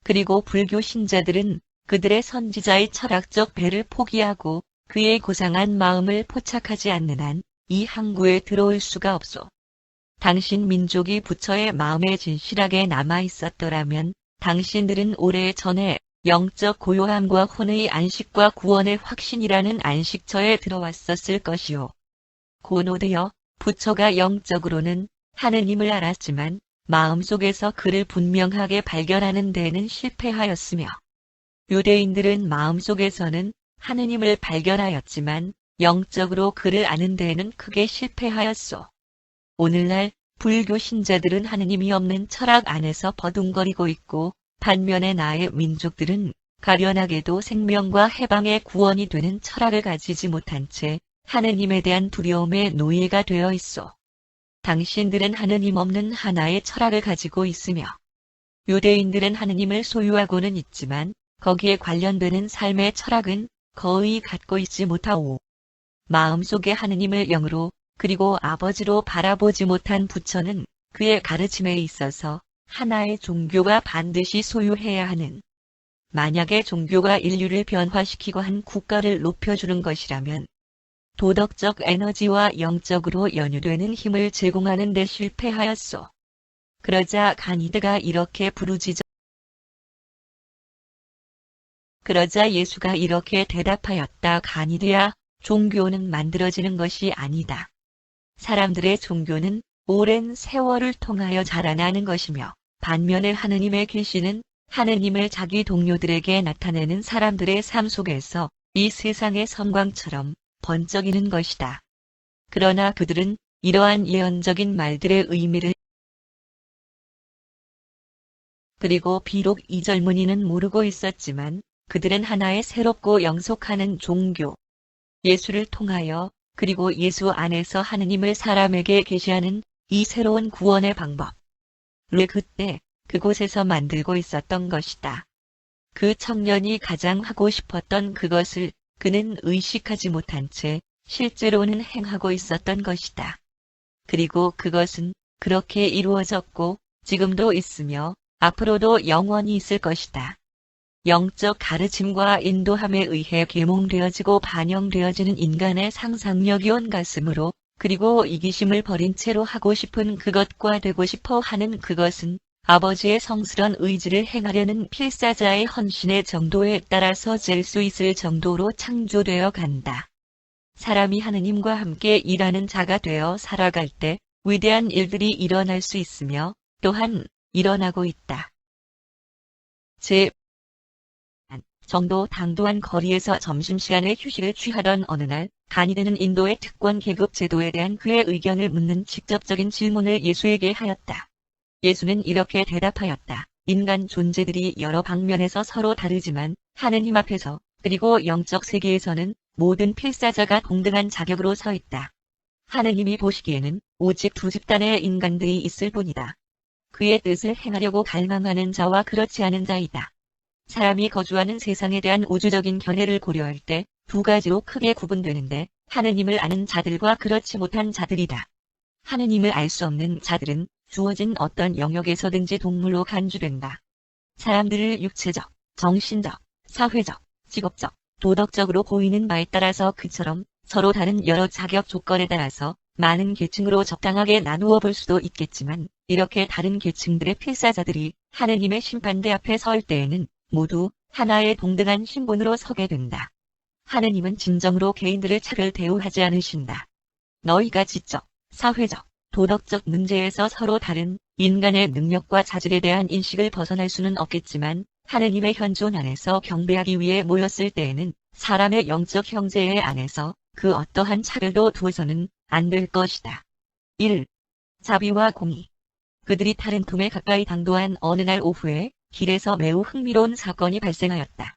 그리고 불교 신자들은 그들의 선지자의 철학적 배를 포기하고 그의 고상한 마음을 포착하지 않는 한 이 항구에 들어올 수가 없소. 당신 민족이 부처의 마음에 진실하게 남아 있었더라면 당신들은 오래전에 영적 고요함과 혼의 안식과 구원의 확신이라는 안식처에 들어왔었을 것이오. 고노드여, 부처가 영적으로는 하느님을 알았지만 마음속에서 그를 분명하게 발견하는 데에는 실패하였으며, 유대인들은 마음속에서는 하느님을 발견하였지만 영적으로 그를 아는 데에는 크게 실패하였소. 오늘날 불교 신자들은 하느님이 없는 철학 안에서 버둥거리고 있고, 반면에 나의 민족들은 가련하게도 생명과 해방의 구원이 되는 철학을 가지지 못한 채 하느님에 대한 두려움의 노예가 되어 있소. 당신들은 하느님 없는 하나의 철학을 가지고 있으며, 유대인들은 하느님을 소유하고는 있지만 거기에 관련되는 삶의 철학은 거의 갖고 있지 못하오. 마음속에 하느님을 영으로 그리고 아버지로 바라보지 못한 부처는 그의 가르침에 있어서 하나의 종교가 반드시 소유해야 하는, 만약에 종교가 인류를 변화시키고 한 국가를 높여주는 것이라면 도덕적 에너지와 영적으로 연유되는 힘을 제공하는 데 실패하였소. 그러자 가니드가 이렇게 그러자 예수가 이렇게 대답하였다. 가니드야, 종교는 만들어지는 것이 아니다. 사람들의 종교는 오랜 세월을 통하여 자라나는 것이며, 반면에 하느님의 계시는 하느님을 자기 동료들에게 나타내는 사람들의 삶 속에서 이 세상의 선광처럼 번쩍이는 것이다. 그러나 그들은 이러한 예언적인 말들의 의미를 그리고 비록 이 젊은이는 모르고 있었지만 그들은 하나의 새롭고 영속하는 종교, 예수를 통하여 그리고 예수 안에서 하느님을 사람에게 계시하는 이 새로운 구원의 방법을 그때 그곳에서 만들고 있었던 것이다. 그 청년이 가장 하고 싶었던 그것을 그는 의식하지 못한 채 실제로는 행하고 있었던 것이다. 그리고 그것은 그렇게 이루어졌고 지금도 있으며 앞으로도 영원히 있을 것이다. 영적 가르침과 인도함에 의해 계몽되어지고 반영되어지는 인간의 상상력이 온 가슴으로, 그리고 이기심을 버린 채로 하고 싶은 그것과 되고 싶어 하는 그것은 아버지의 성스런 의지를 행하려는 필사자의 헌신의 정도에 따라서 잴 수 있을 정도로 창조되어 간다. 사람이 하느님과 함께 일하는 자가 되어 살아갈 때 위대한 일들이 일어날 수 있으며 또한 일어나고 있다. 정도 당도한 거리에서 점심시간에 휴식을 취하던 어느 날, 간이 되는 인도의 특권 계급 제도에 대한 그의 의견을 묻는 직접적인 질문을 예수에게 하였다. 예수는 이렇게 대답하였다. 인간 존재들이 여러 방면에서 서로 다르지만 하느님 앞에서 그리고 영적 세계에서는 모든 필사자가 동등한 자격으로 서 있다. 하느님이 보시기에는 오직 두 집단의 인간들이 있을 뿐이다. 그의 뜻을 행하려고 갈망하는 자와 그렇지 않은 자이다. 사람이 거주하는 세상에 대한 우주적인 견해를 고려할 때 두 가지로 크게 구분되는데 하느님을 아는 자들과 그렇지 못한 자들이다. 하느님을 알 수 없는 자들은 주어진 어떤 영역에서든지 동물로 간주된다. 사람들을 육체적, 정신적, 사회적, 직업적, 도덕적으로 보이는 바에 따라서 그처럼 서로 다른 여러 자격 조건에 따라서 많은 계층으로 적당하게 나누어 볼 수도 있겠지만 이렇게 다른 계층들의 필사자들이 하느님의 심판대 앞에 설 때에는 모두 하나의 동등한 신분으로 서게 된다. 하느님은 진정으로 개인들을 차별 대우하지 않으신다. 너희가 지적, 사회적, 도덕적 문제에서 서로 다른 인간의 능력과 자질에 대한 인식을 벗어날 수는 없겠지만 하느님의 현존 안에서 경배하기 위해 모였을 때에는 사람의 영적 형제 안에서 그 어떠한 차별도 두어서는 안 될 것이다. 1. 자비와 공의. 그들이 다른 틈에 가까이 당도한 어느 날 오후에 길에서 매우 흥미로운 사건이 발생하였다.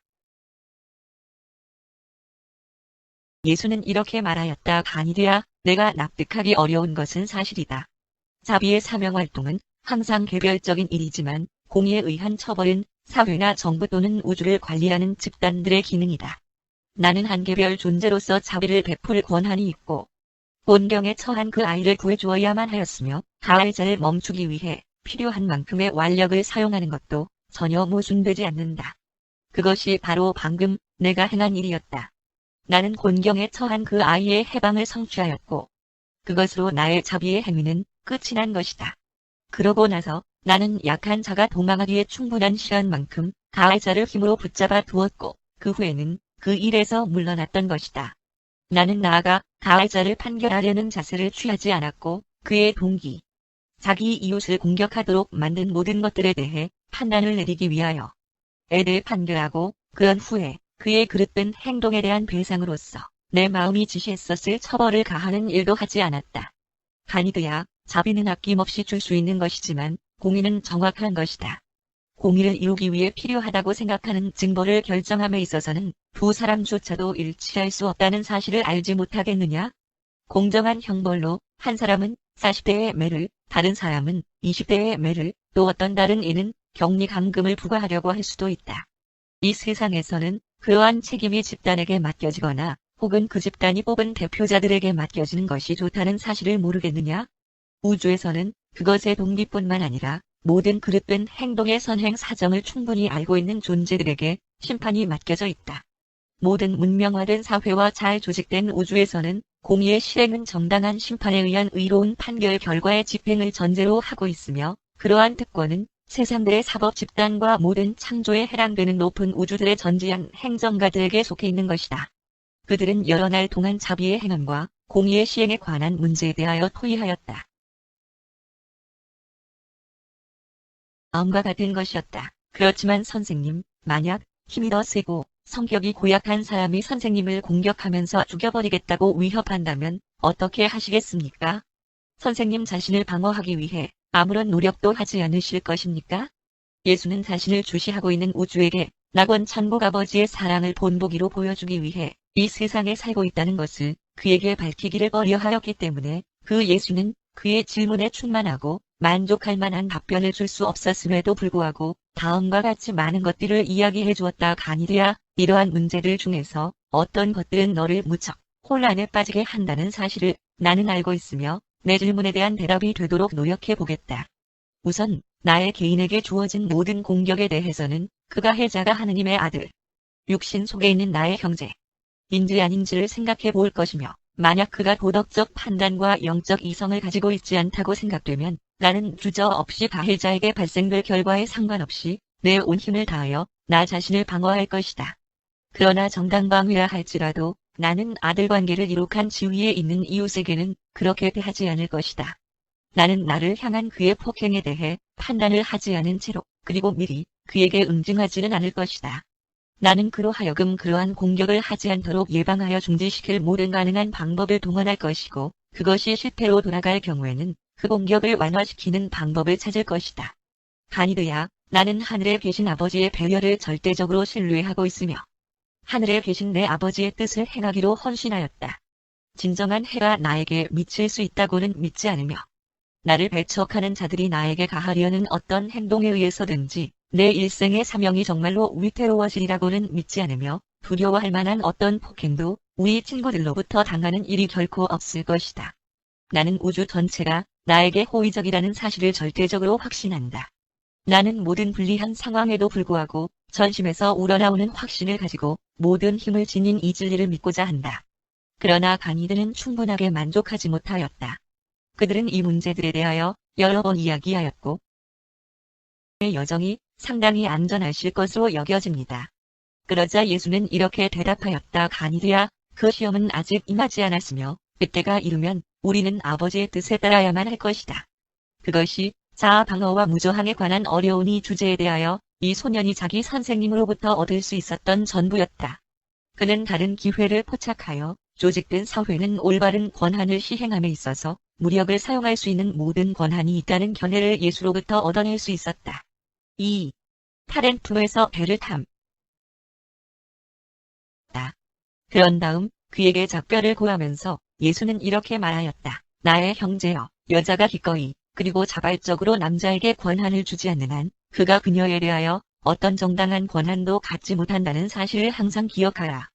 예수는 이렇게 말하였다. 가니드야, 내가 납득하기 어려운 것은 사실이다. 자비의 사명활동은 항상 개별적인 일이지만 공의에 의한 처벌은 사회나 정부 또는 우주를 관리하는 집단들의 기능이다. 나는 한 개별 존재로서 자비를 베풀 권한이 있고 곤경에 처한 그 아이를 구해주어야만 하였으며 가해자를 멈추기 위해 필요한 만큼의 완력을 사용하는 것도 전혀 모순되지 않는다. 그것이 바로 방금 내가 행한 일이었다. 나는 곤경에 처한 그 아이의 해방을 성취하였고 그것으로 나의 자비의 행위는 끝이 난 것이다. 그러고 나서 나는 약한 자가 도망하기에 충분한 시간만큼 가해자를 힘으로 붙잡아 두었고 그 후에는 그 일에서 물러났던 것이다. 나는 나아가 가해자를 판결하려는 자세를 취하지 않았고 그의 동기, 자기 이웃을 공격하도록 만든 모든 것들에 대해 판단을 내리기 위하여 대해 판결하고 그런 후에 그의 그릇된 행동에 대한 배상으로서 내 마음이 지시했었을 처벌을 가하는 일도 하지 않았다. 가니드야, 자비는 아낌없이 줄 수 있는 것이지만 공의는 정확한 것이다. 공의를 이루기 위해 필요하다고 생각하는 징벌을 결정함에 있어서는 두 사람조차도 일치할 수 없다는 사실을 알지 못하겠느냐? 공정한 형벌로 한 사람은 40대의 매를, 다른 사람은 20대의 매를, 또 어떤 다른 이는 격리 감금을 부과하려고 할 수도 있다. 이 세상에서는 그러한 책임이 집단에게 맡겨지거나 혹은 그 집단이 뽑은 대표자들에게 맡겨지는 것이 좋다는 사실을 모르겠느냐? 우주에서는 그것의 동기뿐만 아니라 모든 그릇된 행동의 선행 사정을 충분히 알고 있는 존재들에게 심판이 맡겨져 있다. 모든 문명화된 사회와 잘 조직된 우주에서는 공의의 실행은 정당한 심판에 의한 의로운 판결 결과의 집행을 전제로 하고 있으며 그러한 특권은 세상들의 사법 집단과 모든 창조에 해당되는 높은 우주들의 전지한 행정가들에게 속해 있는 것이다. 그들은 여러 날 동안 자비의 행함과 공의의 시행에 관한 문제에 대하여 토의하였다. 다음과 같은 것이었다. 그렇지만 선생님, 만약 힘이 더 세고 성격이 고약한 사람이 선생님을 공격하면서 죽여버리겠다고 위협한다면 어떻게 하시겠습니까? 선생님 자신을 방어하기 위해 아무런 노력도 하지 않으실 것입니까? 예수는 자신을 주시하고 있는 우주에게 낙원 천국 아버지의 사랑을 본보기로 보여주기 위해 이 세상에 살고 있다는 것을 그에게 밝히기를 꺼려하였기 때문에 그 예수는 그의 질문에 충만하고 만족할 만한 답변을 줄 수 없었음에도 불구하고 다음과 같이 많은 것들을 이야기해 주었다. 가니드야, 이러한 문제들 중에서 어떤 것들은 너를 무척 혼란에 빠지게 한다는 사실을 나는 알고 있으며 내 질문에 대한 대답이 되도록 노력해 보겠다. 우선 나의 개인에게 주어진 모든 공격에 대해서는 그가 해자가 하느님의 아들, 육신 속에 있는 나의 형제, 인지 아닌지를 생각해 볼 것이며, 만약 그가 도덕적 판단과 영적 이성을 가지고 있지 않다고 생각되면 나는 주저없이 가해자에게 발생될 결과에 상관없이 내 온 힘을 다하여 나 자신을 방어할 것이다. 그러나 정당방위라 할지라도 나는 아들 관계를 이룩한 지위에 있는 이웃에게는 그렇게 대하지 않을 것이다. 나는 나를 향한 그의 폭행에 대해 판단을 하지 않은 채로 그리고 미리 그에게 응징하지는 않을 것이다. 나는 그로 하여금 그러한 공격을 하지 않도록 예방하여 중지시킬 모든 가능한 방법을 동원할 것이고 그것이 실패로 돌아갈 경우에는 그 공격을 완화시키는 방법을 찾을 것이다. 가니드야, 나는 하늘에 계신 아버지의 배려를 절대적으로 신뢰하고 있으며 하늘에 계신 내 아버지의 뜻을 행하기로 헌신하였다. 진정한 해가 나에게 미칠 수 있다고는 믿지 않으며 나를 배척하는 자들이 나에게 가하려는 어떤 행동에 의해서든지 내 일생의 사명이 정말로 위태로워지리라고는 믿지 않으며 두려워할 만한 어떤 폭행도 우리 친구들로부터 당하는 일이 결코 없을 것이다. 나는 우주 전체가 나에게 호의적이라는 사실을 절대적으로 확신한다. 나는 모든 불리한 상황에도 불구하고 전심에서 우러나오는 확신을 가지고 모든 힘을 지닌 이 진리를 믿고자 한다. 그러나 가니드는 충분하게 만족하지 못하였다. 그들은 이 문제들에 대하여 여러 번 이야기하였고 여정이 상당히 안전하실 것으로 여겨집니다. 그러자 예수는 이렇게 대답하였다. 가니드야, 그 시험은 아직 임하지 않았으며 그때가 이르면 우리는 아버지의 뜻에 따라야만 할 것이다. 그것이 자아 방어와 무저항에 관한 어려운 이 주제에 대하여 이 소년이 자기 선생님으로부터 얻을 수 있었던 전부였다. 그는 다른 기회를 포착하여 조직된 사회는 올바른 권한을 시행함에 있어서 무력을 사용할 수 있는 모든 권한이 있다는 견해를 예수로부터 얻어낼 수 있었다. 2. 타렌투에서 배를 탐다. 그런 다음 그에게 작별을 고하면서 예수는 이렇게 말하였다. 나의 형제여, 여자가 기꺼이 그리고 자발적으로 남자에게 권한을 주지 않는 한 그가 그녀에 대하여 어떤 정당한 권한도 갖지 못한다는 사실을 항상 기억하라.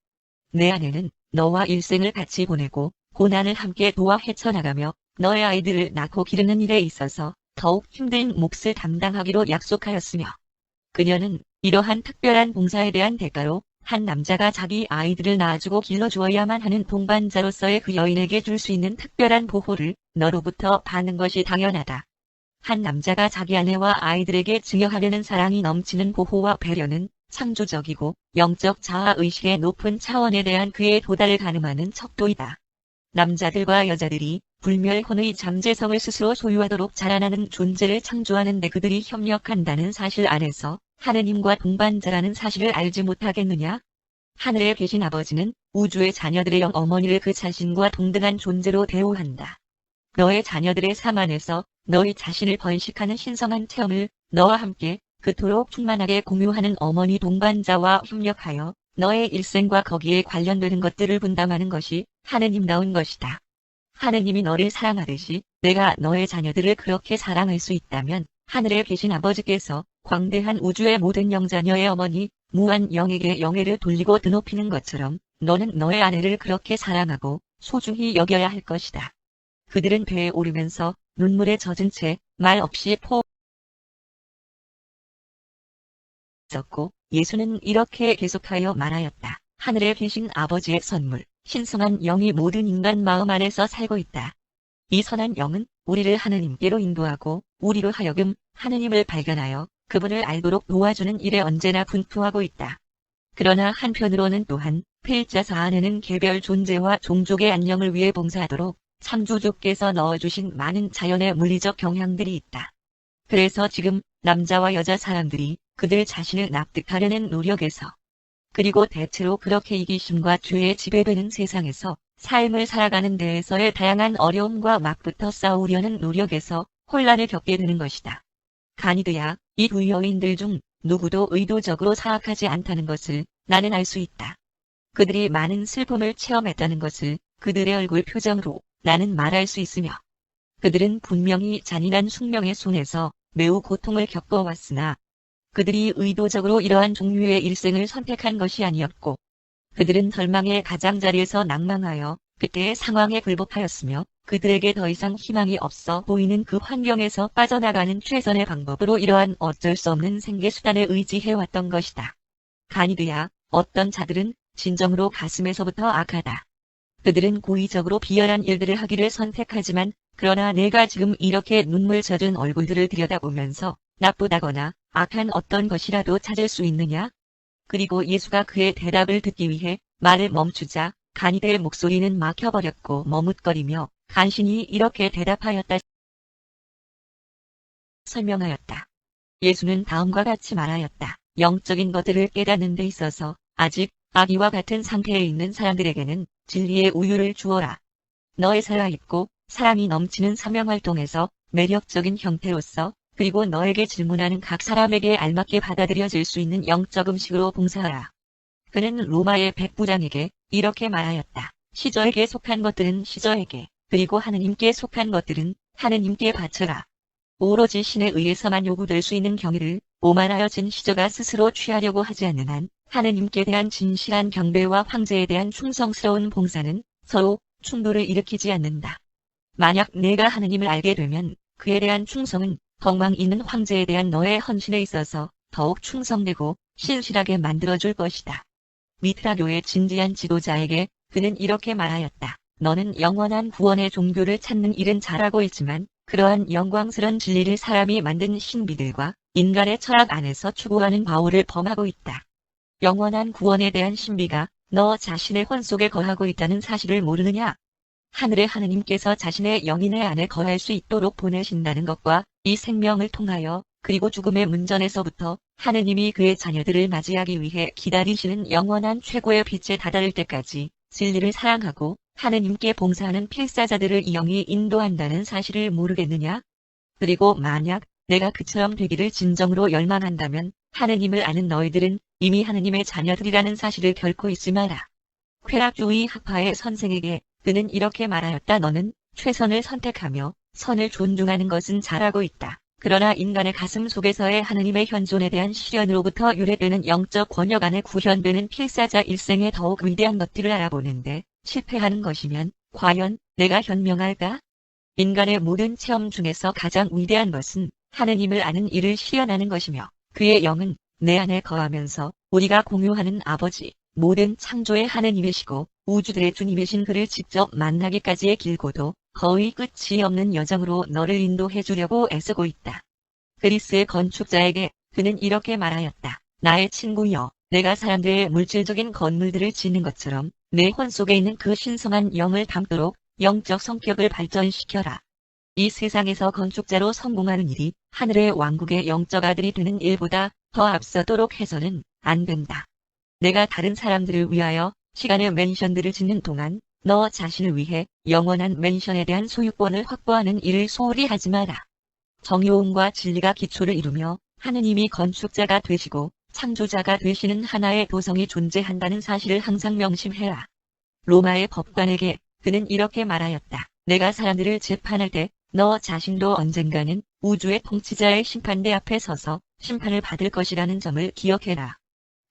내 아내는 너와 일생을 같이 보내고 고난을 함께 도와 헤쳐나가며 너의 아이들을 낳고 기르는 일에 있어서 더욱 힘든 몫을 담당하기로 약속하였으며 그녀는 이러한 특별한 봉사에 대한 대가로 한 남자가 자기 아이들을 낳아주고 길러주어야만 하는 동반자로서의 그 여인에게 줄 수 있는 특별한 보호를 너로부터 받는 것이 당연하다. 한 남자가 자기 아내와 아이들에게 증여하려는 사랑이 넘치는 보호와 배려는 창조적이고 영적 자아의식의 높은 차원에 대한 그의 도달을 가늠하는 척도이다. 남자들과 여자들이 불멸혼의 잠재성을 스스로 소유하도록 자라나는 존재를 창조하는 데 그들이 협력한다는 사실 안에서 하느님과 동반자라는 사실을 알지 못하겠느냐? 하늘에 계신 아버지는 우주의 자녀들의 영 어머니를 그 자신과 동등한 존재로 대우한다. 너의 자녀들의 삶 안에서 너희 자신을 번식하는 신성한 체험을 너와 함께 그토록 충만하게 공유하는 어머니 동반자와 협력하여 너의 일생과 거기에 관련되는 것들을 분담하는 것이 하느님다운 것이다. 하느님이 너를 사랑하듯이 내가 너의 자녀들을 그렇게 사랑할 수 있다면 하늘에 계신 아버지께서 광대한 우주의 모든 영자녀의 어머니 무한 영에게 영예를 돌리고 드높이는 것처럼 너는 너의 아내를 그렇게 사랑하고 소중히 여겨야 할 것이다. 그들은 배에 오르면서 눈물에 젖은 채 말 없이 있었고 예수는 이렇게 계속하여 말하였다. 하늘에 계신 아버지의 선물, 신성한 영이 모든 인간 마음 안에서 살고 있다. 이 선한 영은 우리를 하느님께로 인도하고 우리로 하여금 하느님을 발견하여 그분을 알도록 도와주는 일에 언제나 분투하고 있다. 그러나 한편으로는 또한 필자사 안에는 개별 존재와 종족의 안녕을 위해 봉사하도록 창조주께서 넣어주신 많은 자연의 물리적 경향들이 있다. 그래서 지금 남자와 여자 사람들이 그들 자신을 납득하려는 노력에서 그리고 대체로 그렇게 이기심과 죄에 지배되는 세상에서 삶을 살아가는 데에서의 다양한 어려움과 막부터 싸우려는 노력에서 혼란을 겪게 되는 것이다. 가니드야, 이 두 여인들 중 누구도 의도적으로 사악하지 않다는 것을 나는 알 수 있다. 그들이 많은 슬픔을 체험했다는 것을 그들의 얼굴 표정으로 나는 말할 수 있으며 그들은 분명히 잔인한 숙명의 손에서 매우 고통을 겪어왔으나 그들이 의도적으로 이러한 종류의 일생을 선택한 것이 아니었고 그들은 절망의 가장자리에서 낭망하여 그때의 상황에 굴복하였으며 그들에게 더 이상 희망이 없어 보이는 그 환경에서 빠져나가는 최선의 방법으로 이러한 어쩔 수 없는 생계수단에 의지해왔던 것이다. 간이드야, 어떤 자들은 진정으로 가슴에서부터 악하다. 그들은 고의적으로 비열한 일들을 하기를 선택하지만 그러나 내가 지금 이렇게 눈물 젖은 얼굴들을 들여다보면서 나쁘다거나 악한 어떤 것이라도 찾을 수 있느냐? 그리고 예수가 그의 대답을 듣기 위해 말을 멈추자 간이드의 목소리는 막혀버렸고 머뭇거리며 간신히 이렇게 대답하였다. 설명하였다. 예수는 다음과 같이 말하였다. 영적인 것들을 깨닫는 데 있어서 아직 아기와 같은 상태에 있는 사람들에게는 진리의 우유를 주어라. 너의 살아있고 사랑이 넘치는 사명활동에서 매력적인 형태로서 그리고 너에게 질문하는 각 사람에게 알맞게 받아들여질 수 있는 영적 음식으로 봉사하라. 그는 로마의 백부장에게 이렇게 말하였다. 시저에게 속한 것들은 시저에게, 그리고 하느님께 속한 것들은 하느님께 바쳐라. 오로지 신에 의해서만 요구될 수 있는 경의를 오만하여진 시저가 스스로 취하려고 하지 않는 한 하느님께 대한 진실한 경배와 황제에 대한 충성스러운 봉사는 서로 충돌을 일으키지 않는다. 만약 내가 하느님을 알게 되면 그에 대한 충성은 덕망 있는 황제에 대한 너의 헌신에 있어서 더욱 충성되고 신실하게 만들어줄 것이다. 미트라교의 진지한 지도자에게 그는 이렇게 말하였다. 너는 영원한 구원의 종교를 찾는 일은 잘하고 있지만 그러한 영광스런 진리를 사람이 만든 신비들과 인간의 철학 안에서 추구하는 바울을 범하고 있다. 영원한 구원에 대한 신비가 너 자신의 혼 속에 거하고 있다는 사실을 모르느냐? 하늘의 하느님께서 자신의 영인의 안에 거할 수 있도록 보내신다는 것과 이 생명을 통하여 그리고 죽음의 문전에서부터 하느님이 그의 자녀들을 맞이하기 위해 기다리시는 영원한 최고의 빛에 다다를 때까지 진리를 사랑하고 하느님께 봉사하는 필사자들을 이 영이 인도한다는 사실을 모르겠느냐? 그리고 만약 내가 그처럼 되기를 진정으로 열망한다면 하느님을 아는 너희들은 이미 하느님의 자녀들이라는 사실을 결코 잊지 마라. 쾌락주의 학파의 선생에게 그는 이렇게 말하였다. 너는 최선을 선택하며 선을 존중하는 것은 잘하고 있다. 그러나 인간의 가슴 속에서의 하느님의 현존에 대한 시련으로부터 유래되는 영적 권역 안에 구현되는 필사자 일생의 더욱 위대한 것들을 알아보는데 실패하는 것이면 과연 내가 현명할까? 인간의 모든 체험 중에서 가장 위대한 것은 하느님을 아는 이를 실현하는 것이며 그의 영은 내 안에 거하면서 우리가 공유하는 아버지, 모든 창조의 하느님이시고 우주들의 주님이신 그를 직접 만나기까지의 길고도 거의 끝이 없는 여정으로 너를 인도해 주려고 애쓰고 있다. 그리스의 건축자에게 그는 이렇게 말하였다. 나의 친구여, 내가 사람들의 물질적인 건물들을 짓는 것처럼 내 혼 속에 있는 그 신성한 영을 담도록 영적 성격을 발전시켜라. 이 세상에서 건축자로 성공하는 일이 하늘의 왕국의 영적 아들이 되는 일보다 더 앞서도록 해서는 안 된다. 내가 다른 사람들을 위하여 시간의 맨션들을 짓는 동안 너 자신을 위해 영원한 맨션에 대한 소유권을 확보하는 일을 소홀히 하지 마라. 정의로움과 진리가 기초를 이루며 하느님이 건축자가 되시고 창조자가 되시는 하나의 도성이 존재한다는 사실을 항상 명심해라. 로마의 법관에게 그는 이렇게 말하였다. 내가 사람들을 재판할 때 너 자신도 언젠가는 우주의 통치자의 심판대 앞에 서서 심판을 받을 것이라는 점을 기억해라.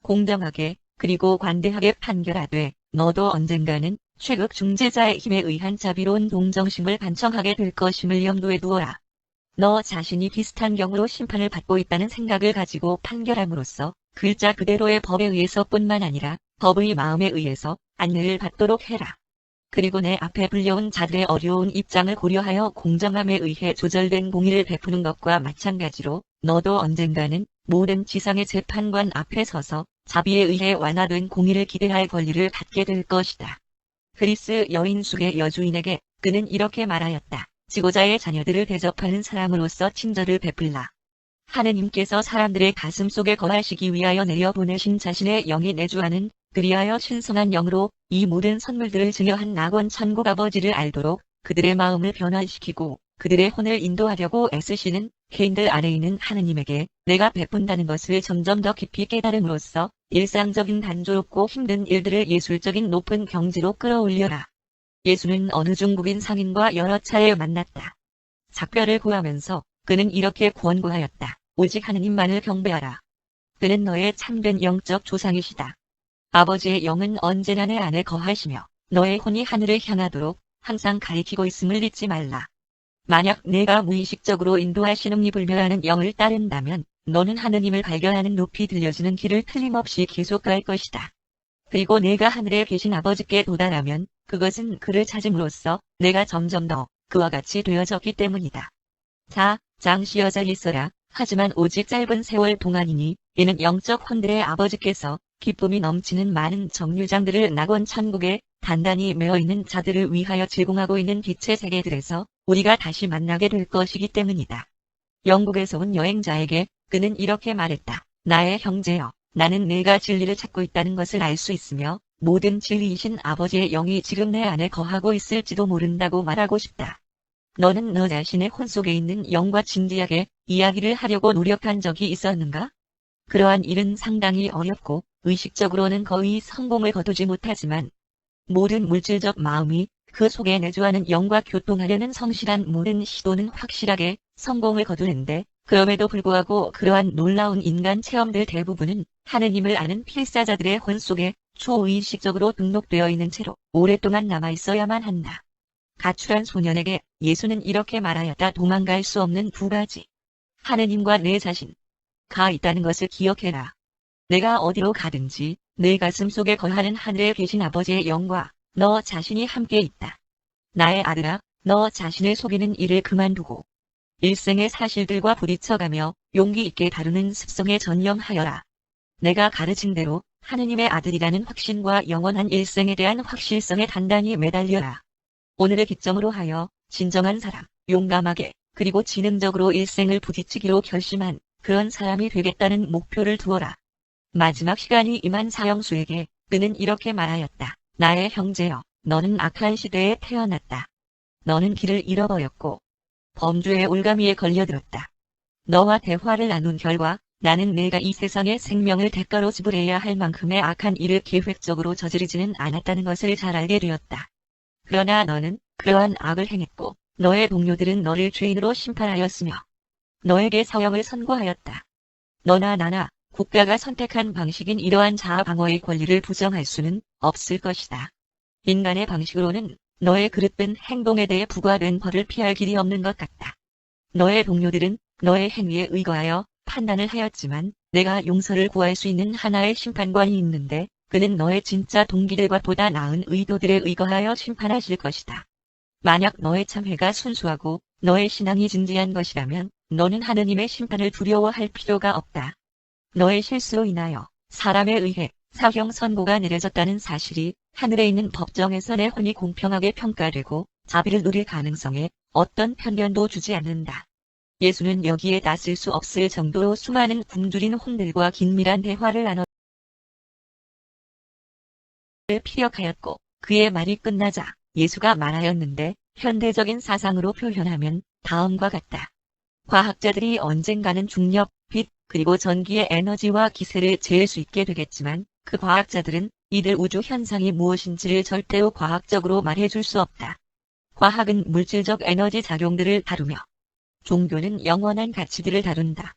공정하게 그리고 관대하게 판결하되 너도 언젠가는 최극 중재자의 힘에 의한 자비로운 동정심을 간청하게 될 것임을 염두에 두어라. 너 자신이 비슷한 경우로 심판을 받고 있다는 생각을 가지고 판결함으로써 글자 그대로의 법에 의해서뿐만 아니라 법의 마음에 의해서 안내를 받도록 해라. 그리고 내 앞에 불려온 자들의 어려운 입장을 고려하여 공정함에 의해 조절된 공의를 베푸는 것과 마찬가지로 너도 언젠가는 모든 지상의 재판관 앞에 서서 자비에 의해 완화된 공의를 기대할 권리를 갖게 될 것이다. 그리스 여인 숙의 여주인에게 그는 이렇게 말하였다. 지고자의 자녀들을 대접하는 사람으로서 친절을 베풀라. 하느님께서 사람들의 가슴 속에 거하시기 위하여 내려보내신 자신의 영이 내주하는 그리하여 신성한 영으로 이 모든 선물들을 증여한 낙원 천국 아버지를 알도록 그들의 마음을 변화시키고 그들의 혼을 인도하려고 애쓰시는 개인들 안에 있는 하느님에게 내가 베푼다는 것을 점점 더 깊이 깨달음으로써 일상적인 단조롭고 힘든 일들을 예술적인 높은 경지로 끌어올려라. 예수는 어느 중국인 상인과 여러 차례 만났다. 작별을 구하면서 그는 이렇게 권고하였다. 오직 하느님만을 경배하라. 그는 너의 참된 영적 조상이시다. 아버지의 영은 언제나 내 안에 거하시며 너의 혼이 하늘을 향하도록 항상 가리키고 있음을 잊지 말라. 만약 내가 무의식적으로 인도하시는 이 불멸하는 영을 따른다면 너는 하느님을 발견하는 높이 들려지는 길을 틀림없이 계속 갈 것이다. 그리고 내가 하늘에 계신 아버지께 도달하면 그것은 그를 찾음으로써 내가 점점 더 그와 같이 되어졌기 때문이다. 자, 장시여자 있어라. 하지만 오직 짧은 세월 동안이니 이는 영적 혼들의 아버지께서 기쁨이 넘치는 많은 정류장들을 낙원 천국에 단단히 메어있는 자들을 위하여 제공하고 있는 빛의 세계들에서 우리가 다시 만나게 될 것이기 때문이다. 영국에서 온 여행자에게 그는 이렇게 말했다. 나의 형제여, 나는 내가 진리를 찾고 있다는 것을 알 수 있으며 모든 진리이신 아버지의 영이 지금 내 안에 거하고 있을지도 모른다고 말하고 싶다. 너는 너 자신의 혼 속에 있는 영과 진지하게 이야기를 하려고 노력한 적이 있었는가? 그러한 일은 상당히 어렵고 의식적으로는 거의 성공을 거두지 못하지만 모든 물질적 마음이 그 속에 내주하는 영과 교통하려는 성실한 모든 시도는 확실하게 성공을 거두는데 그럼에도 불구하고 그러한 놀라운 인간 체험들 대부분은 하느님을 아는 필사자들의 혼 속에 초의식적으로 등록되어 있는 채로 오랫동안 남아있어야만 한다. 가출한 소년에게 예수는 이렇게 말하였다. 도망갈 수 없는 두 가지. 하느님과 내 자신가 있다는 것을 기억해라. 내가 어디로 가든지 내 가슴 속에 거하는 하늘에 계신 아버지의 영과 너 자신이 함께 있다. 나의 아들아, 너 자신을 속이는 일을 그만두고 일생의 사실들과 부딪혀가며 용기 있게 다루는 습성에 전념하여라. 내가 가르친 대로 하느님의 아들이라는 확신과 영원한 일생에 대한 확실성에 단단히 매달려라. 오늘의 기점으로 하여 진정한 사람, 용감하게 그리고 지능적으로 일생을 부딪히기로 결심한 그런 사람이 되겠다는 목표를 두어라. 마지막 시간이 임한 사형수에게 그는 이렇게 말하였다. 나의 형제여, 너는 악한 시대에 태어났다. 너는 길을 잃어버렸고 범죄의 올가미에 걸려들었다. 너와 대화를 나눈 결과 나는 내가 이 세상의 생명을 대가로 지불해야 할 만큼의 악한 일을 계획적으로 저지르지는 않았다는 것을 잘 알게 되었다. 그러나 너는 그러한 악을 행했고 너의 동료들은 너를 죄인으로 심판하였으며 너에게 사형을 선고하였다. 너나 나나 국가가 선택한 방식인 이러한 자아 방어의 권리를 부정할 수는 없을 것이다. 인간의 방식으로는 너의 그릇된 행동에 대해 부과된 벌을 피할 길이 없는 것 같다. 너의 동료들은 너의 행위에 의거하여 판단을 하였지만 내가 용서를 구할 수 있는 하나의 심판관이 있는데 그는 너의 진짜 동기들과 보다 나은 의도들에 의거하여 심판하실 것이다. 만약 너의 참회가 순수하고 너의 신앙이 진지한 것이라면 너는 하느님의 심판을 두려워할 필요가 없다. 너의 실수로 인하여 사람에 의해 사형 선고가 내려졌다는 사실이 하늘에 있는 법정에서 내 혼이 공평하게 평가되고 자비를 누릴 가능성에 어떤 편견도 주지 않는다. 예수는 여기에 낯설 수 없을 정도로 수많은 굶주린 혼들과 긴밀한 대화를 나눠 피력하였고 그의 말이 끝나자 예수가 말하였는데 현대적인 사상으로 표현하면 다음과 같다. 과학자들이 언젠가는 중력, 빛, 그리고 전기의 에너지와 기세를 재을 수 있게 되겠지만 그 과학자들은 이들 우주 현상이 무엇인지를 절대로 과학적으로 말해줄 수 없다. 과학은 물질적 에너지 작용들을 다루며 종교는 영원한 가치들을 다룬다.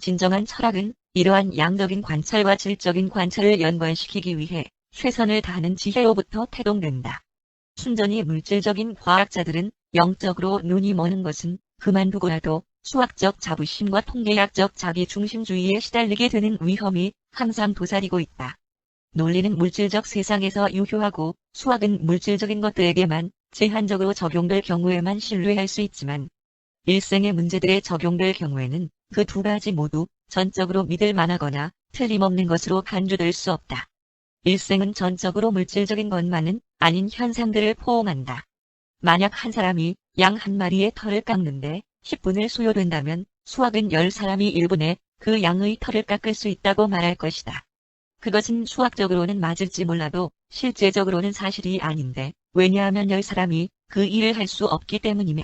진정한 철학은 이러한 양적인 관찰과 질적인 관찰을 연관시키기 위해 최선을 다하는 지혜로부터 태동된다. 순전히 물질적인 과학자들은 영적으로 눈이 머는 것은 그만두고라도 수학적 자부심과 통계학적 자기중심주의에 시달리게 되는 위험이 항상 도사리고 있다. 논리는 물질적 세상에서 유효하고 수학은 물질적인 것들에게만 제한적으로 적용될 경우에만 신뢰할 수 있지만 일생의 문제들에 적용될 경우에는 그 두 가지 모두 전적으로 믿을 만하거나 틀림없는 것으로 간주될 수 없다. 일생은 전적으로 물질적인 것만은 아닌 현상들을 포옹한다. 만약 한 사람이 양 한 마리의 털을 깎는데 10분을 소요된다면 수학은 10사람이 1분에 그 양의 털을 깎을 수 있다고 말할 것이다. 그것은 수학적으로는 맞을지 몰라도 실제적으로는 사실이 아닌데 왜냐하면 10사람이 그 일을 할 수 없기 때문이며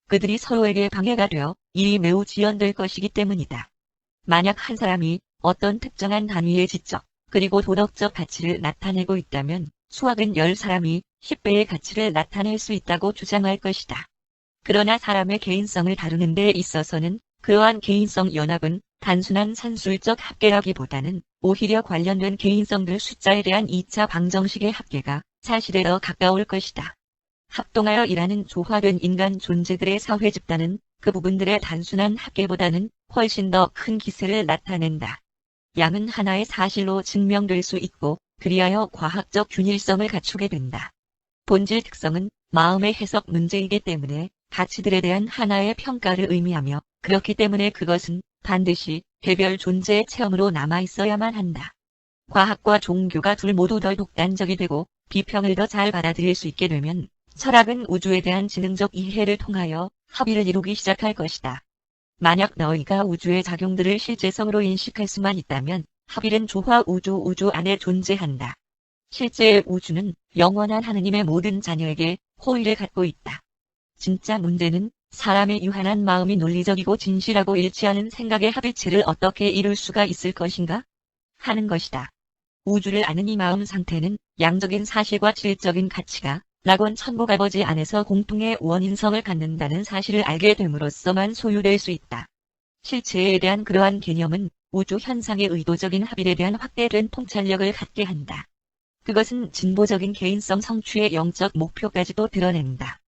그들이 서로에게 방해가 되어 일이 매우 지연될 것이기 때문이다. 만약 한 사람이 어떤 특정한 단위의 지적 그리고 도덕적 가치를 나타내고 있다면 수학은 10사람이 10배의 가치를 나타낼 수 있다고 주장할 것이다. 그러나 사람의 개인성을 다루는 데 있어서는 그러한 개인성 연합은 단순한 산술적 합계라기보다는 오히려 관련된 개인성들 숫자에 대한 2차 방정식의 합계가 사실에 더 가까울 것이다. 합동하여 일하는 조화된 인간 존재들의 사회 집단은 그 부분들의 단순한 합계보다는 훨씬 더 큰 기세를 나타낸다. 양은 하나의 사실로 증명될 수 있고 그리하여 과학적 균일성을 갖추게 된다. 본질 특성은 마음의 해석 문제이기 때문에 가치들에 대한 하나의 평가를 의미하며 그렇기 때문에 그것은 반드시 개별 존재의 체험으로 남아있어야만 한다. 과학과 종교가 둘 모두 더 독단적이 되고 비평을 더 잘 받아들일 수 있게 되면 철학은 우주에 대한 지능적 이해를 통하여 합의를 이루기 시작할 것이다. 만약 너희가 우주의 작용들을 실제성으로 인식할 수만 있다면 합의는 조화 우주 안에 존재한다. 실제의 우주는 영원한 하느님의 모든 자녀에게 호의를 갖고 있다. 진짜 문제는 사람의 유한한 마음이 논리적이고 진실하고 일치하는 생각의 합일체를 어떻게 이룰 수가 있을 것인가? 하는 것이다. 우주를 아는 이 마음 상태는 양적인 사실과 질적인 가치가 낙원 천국 아버지 안에서 공통의 원인성을 갖는다는 사실을 알게 됨으로써만 소유될 수 있다. 실체에 대한 그러한 개념은 우주 현상의 의도적인 합일에 대한 확대된 통찰력을 갖게 한다. 그것은 진보적인 개인성 성취의 영적 목표까지도 드러낸다.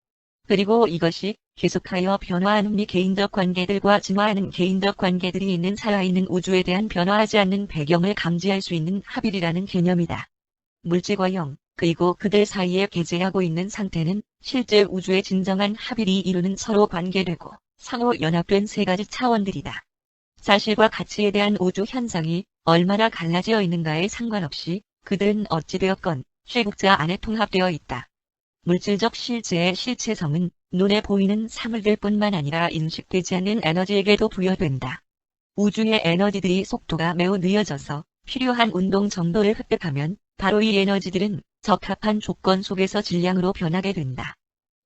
그리고 이것이 계속하여 변화하는 미 개인적 관계들과 진화하는 개인적 관계들이 있는 살아있는 우주에 대한 변화하지 않는 배경을 감지할 수 있는 합일이라는 개념이다. 물질과 영, 그리고 그들 사이에 개재하고 있는 상태는 실제 우주의 진정한 합일이 이루는 서로 관계되고 상호 연합된 세 가지 차원들이다. 사실과 가치에 대한 우주 현상이 얼마나 갈라지어 있는가에 상관없이 그들은 어찌되었건 쇠국자 안에 통합되어 있다. 물질적 실제의 실체성은 눈에 보이는 사물들 뿐만 아니라 인식되지 않는 에너지에게도 부여된다. 우주의 에너지들이 속도가 매우 느려져서 필요한 운동 정도를 획득하면 바로 이 에너지들은 적합한 조건 속에서 질량으로 변하게 된다.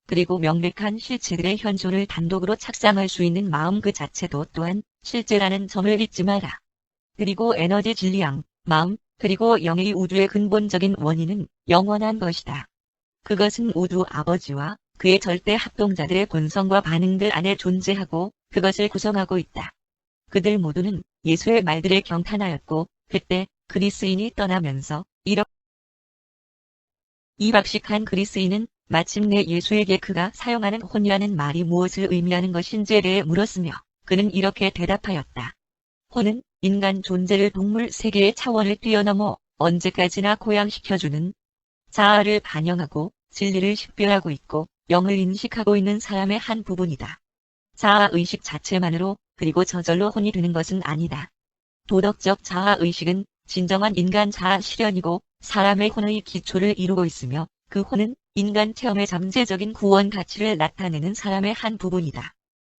그리고 명백한 실체들의 현존을 단독으로 착상할 수 있는 마음 그 자체도 또한 실제라는 점을 잊지 마라. 그리고 에너지 질량, 마음, 그리고 영의 우주의 근본적인 원인은 영원한 것이다. 그것은 우주 아버지와 그의 절대 합동자들의 본성과 반응들 안에 존재하고 그것을 구성하고 있다. 그들 모두는 예수의 말들에 경탄하였고 그때 그리스인이 떠나면서 이 박식한 그리스인은 마침내 예수에게 그가 사용하는 혼이라는 말이 무엇을 의미하는 것인지에 대해 물었으며 그는 이렇게 대답하였다. 혼은 인간 존재를 동물 세계의 차원을 뛰어넘어 언제까지나 고양시켜주는 자아를 반영하고 진리를 식별하고 있고 영을 인식하고 있는 사람의 한 부분이다. 자아의식 자체만으로 그리고 저절로 혼이 되는 것은 아니다. 도덕적 자아의식은 진정한 인간 자아 실현이고 사람의 혼의 기초를 이루고 있으며 그 혼은 인간 체험의 잠재적인 구원 가치를 나타내는 사람의 한 부분이다.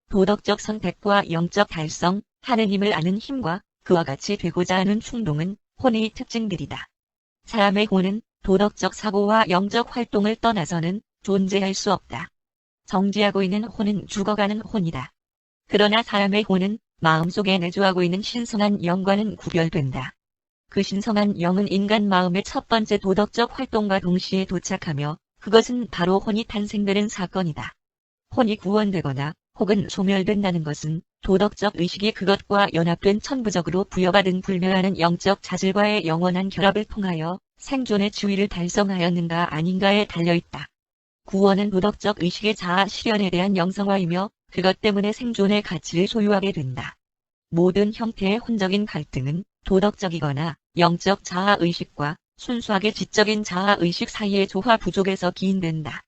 도덕적 선택과 영적 달성, 하느님을 아는 힘과 그와 같이 되고자 하는 충동은 혼의 특징들이다. 사람의 혼은 도덕적 사고와 영적 활동을 떠나서는 존재할 수 없다. 정지하고 있는 혼은 죽어가는 혼이다. 그러나 사람의 혼은 마음속에 내주하고 있는 신성한 영과는 구별된다. 그 신성한 영은 인간 마음의 첫 번째 도덕적 활동과 동시에 도착하며 그것은 바로 혼이 탄생되는 사건이다. 혼이 구원되거나 혹은 소멸된다는 것은 도덕적 의식이 그것과 연합된 천부적으로 부여받은 불멸하는 영적 자질과의 영원한 결합을 통하여 생존의 지위를 달성하였는가 아닌가에 달려있다. 구원은 도덕적 의식의 자아 실현에 대한 영성화이며 그것 때문에 생존의 가치를 소유하게 된다. 모든 형태의 혼적인 갈등은 도덕적이거나 영적 자아의식과 순수하게 지적인 자아의식 사이의 조화 부족에서 기인된다.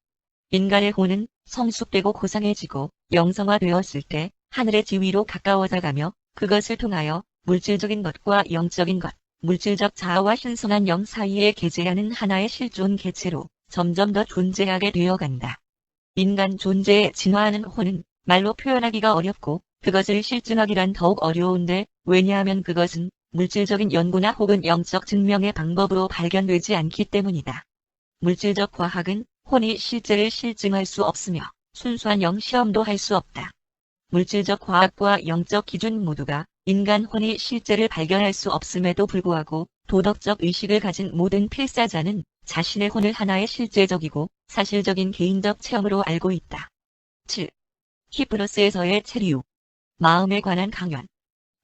인간의 혼은 성숙되고 고상해지고 영성화되었을 때 하늘의 지위로 가까워져 가며 그것을 통하여 물질적인 것과 영적인 것, 물질적 자아와 신성한 영 사이에 개재하는 하나의 실존 개체로 점점 더 존재하게 되어간다. 인간 존재에 진화하는 혼은 말로 표현하기가 어렵고 그것을 실증하기란 더욱 어려운데 왜냐하면 그것은 물질적인 연구나 혹은 영적 증명의 방법으로 발견되지 않기 때문이다. 물질적 과학은 혼이 실제를 실증할 수 없으며 순수한 영 시험도 할 수 없다. 물질적 과학과 영적 기준 모두가 인간 혼이 실제를 발견할 수 없음에도 불구하고 도덕적 의식을 가진 모든 필사자는 자신의 혼을 하나의 실제적이고 사실적인 개인적 체험으로 알고 있다. 7. 히프노스에서의 체리우. 마음에 관한 강연.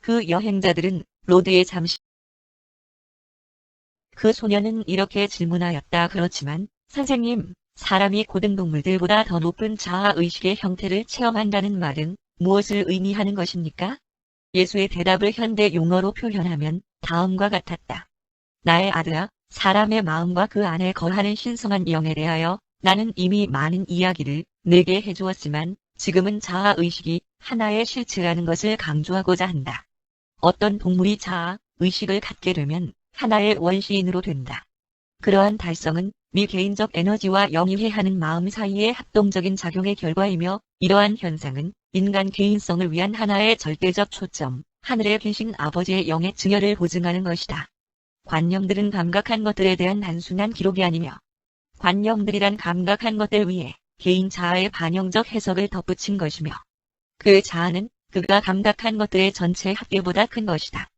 그 여행자들은 로드에 잠시 그 소녀는 이렇게 질문하였다. 그렇지만 선생님, 사람이 고등동물들보다 더 높은 자아의식의 형태를 체험한다는 말은 무엇을 의미하는 것입니까? 예수의 대답을 현대 용어로 표현하면 다음과 같았다. 나의 아들아, 사람의 마음과 그 안에 거하는 신성한 영에 대하여 나는 이미 많은 이야기를 내게 해주었지만 지금은 자아의식이 하나의 실체라는 것을 강조하고자 한다. 어떤 동물이 자아의식을 갖게 되면 하나의 원시인으로 된다. 그러한 달성은 미개인적 에너지와 영위해하는 마음 사이의 합동적인 작용의 결과이며 이러한 현상은 인간 개인성을 위한 하나의 절대적 초점, 하늘에 계신 아버지의 영의 증여를 보증하는 것이다. 관념들은 감각한 것들에 대한 단순한 기록이 아니며 관념들이란 감각한 것들 위에 개인 자아의 반영적 해석을 덧붙인 것이며 그 자아는 그가 감각한 것들의 전체 합계보다 큰 것이다.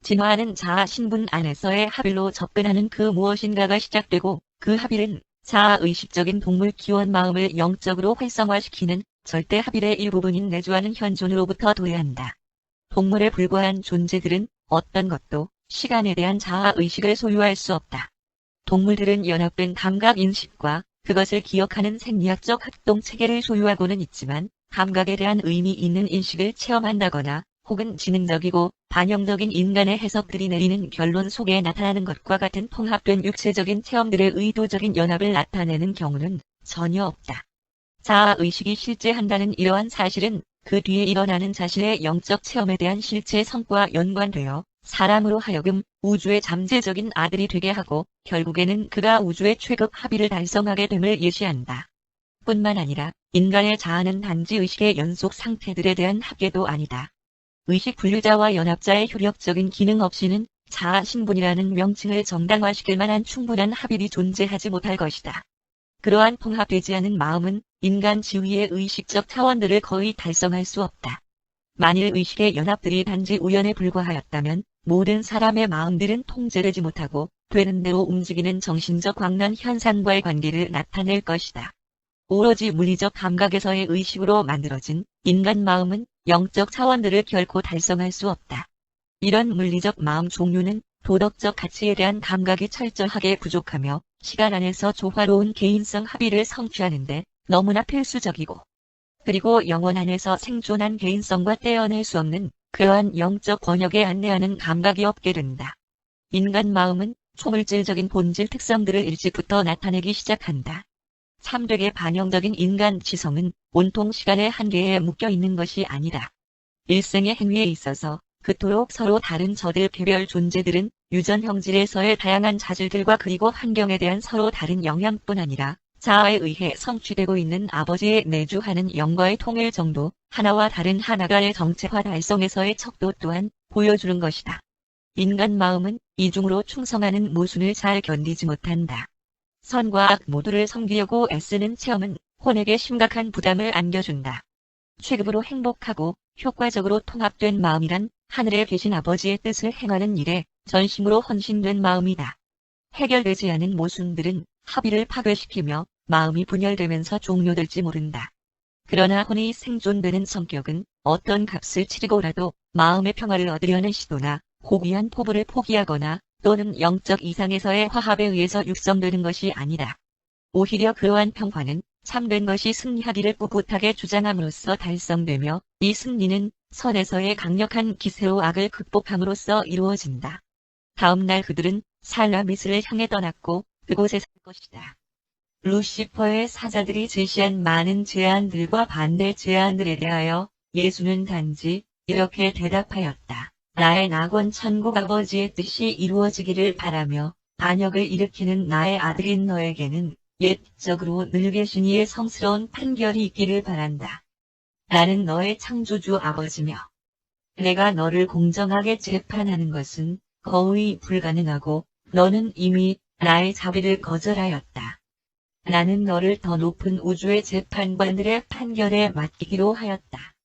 진화하는 자아 신분 안에서의 합일로 접근하는 그 무엇인가가 시작되고 그 합일은 자아의식적인 동물 기원 마음을 영적으로 활성화시키는 절대 합일의 일부분인 내주하는 현존으로부터 도래한다. 동물에 불과한 존재들은 어떤 것도 시간에 대한 자아의식을 소유할 수 없다. 동물들은 연합된 감각인식과 그것을 기억하는 생리학적 합동체계를 소유하고는 있지만 감각에 대한 의미 있는 인식을 체험한다거나 혹은 지능적이고 반영적인 인간의 해석들이 내리는 결론 속에 나타나는 것과 같은 통합된 육체적인 체험들의 의도적인 연합을 나타내는 경우는 전혀 없다. 자아의식이 실제한다는 이러한 사실은 그 뒤에 일어나는 자신의 영적 체험에 대한 실제 성과와 연관되어 사람으로 하여금 우주의 잠재적인 아들이 되게 하고 결국에는 그가 우주의 최급 합의를 달성하게 됨을 예시한다. 뿐만 아니라 인간의 자아는 단지 의식의 연속 상태들에 대한 합계도 아니다. 의식 분류자와 연합자의 효력적인 기능 없이는 자아 신분이라는 명칭을 정당화시킬 만한 충분한 합일이 존재하지 못할 것이다. 그러한 통합되지 않은 마음은 인간 지위의 의식적 차원들을 거의 달성할 수 없다. 만일 의식의 연합들이 단지 우연에 불과하였다면 모든 사람의 마음들은 통제되지 못하고 되는 대로 움직이는 정신적 광란 현상과의 관계를 나타낼 것이다. 오로지 물리적 감각에서의 의식으로 만들어진 인간 마음은 영적 차원들을 결코 달성할 수 없다. 이런 물리적 마음 종류는 도덕적 가치에 대한 감각이 철저하게 부족하며 시간 안에서 조화로운 개인성 합의를 성취하는데 너무나 필수적이고 그리고 영혼 안에서 생존한 개인성과 떼어낼 수 없는 그러한 영적 번역에 안내하는 감각이 없게 된다. 인간 마음은 초물질적인 본질 특성들을 일찍부터 나타내기 시작한다. 참되게 반영적인 인간 지성은 온통 시간의 한계에 묶여 있는 것이 아니다. 일생의 행위에 있어서 그토록 서로 다른 저들 개별 존재들은 유전 형질에서의 다양한 자질들과 그리고 환경에 대한 서로 다른 영향뿐 아니라 자아에 의해 성취되고 있는 아버지의 내주하는 영과의 통일 정도, 하나와 다른 하나가의 정체화 달성에서의 척도 또한 보여주는 것이다. 인간 마음은 이중으로 충성하는 모순을 잘 견디지 못한다. 선과 악 모두를 섬기려고 애쓰는 체험은 혼에게 심각한 부담을 안겨준다. 최급으로 행복하고 효과적으로 통합된 마음이란 하늘에 계신 아버지의 뜻을 행하는 일에 전심으로 헌신된 마음이다. 해결되지 않은 모순들은 합의를 파괴시키며 마음이 분열되면서 종료될지 모른다. 그러나 혼이 생존되는 성격은 어떤 값을 치르고라도 마음의 평화를 얻으려는 시도나 고귀한 포부를 포기하거나 또는 영적 이상에서의 화합에 의해서 육성되는 것이 아니다. 오히려 그러한 평화는 참된 것이 승리하기를 꿋꿋하게 주장함으로써 달성되며 이 승리는 선에서의 강력한 기세로 악을 극복함으로써 이루어진다. 다음 날 그들은 살라미스를 향해 떠났고 그곳에 살 것이다. 루시퍼의 사자들이 제시한 많은 제안들과 반대 제안들에 대하여 예수는 단지 이렇게 대답하였다. 나의 낙원 천국 아버지의 뜻이 이루어지기를 바라며 반역을 일으키는 나의 아들인 너에게는 옛적으로 늘 계신 이의 성스러운 판결이 있기를 바란다. 나는 너의 창조주 아버지며 내가 너를 공정하게 재판하는 것은 거의 불가능하고 너는 이미 나의 자비를 거절하였다. 나는 너를 더 높은 우주의 재판관들의 판결에 맡기기로 하였다.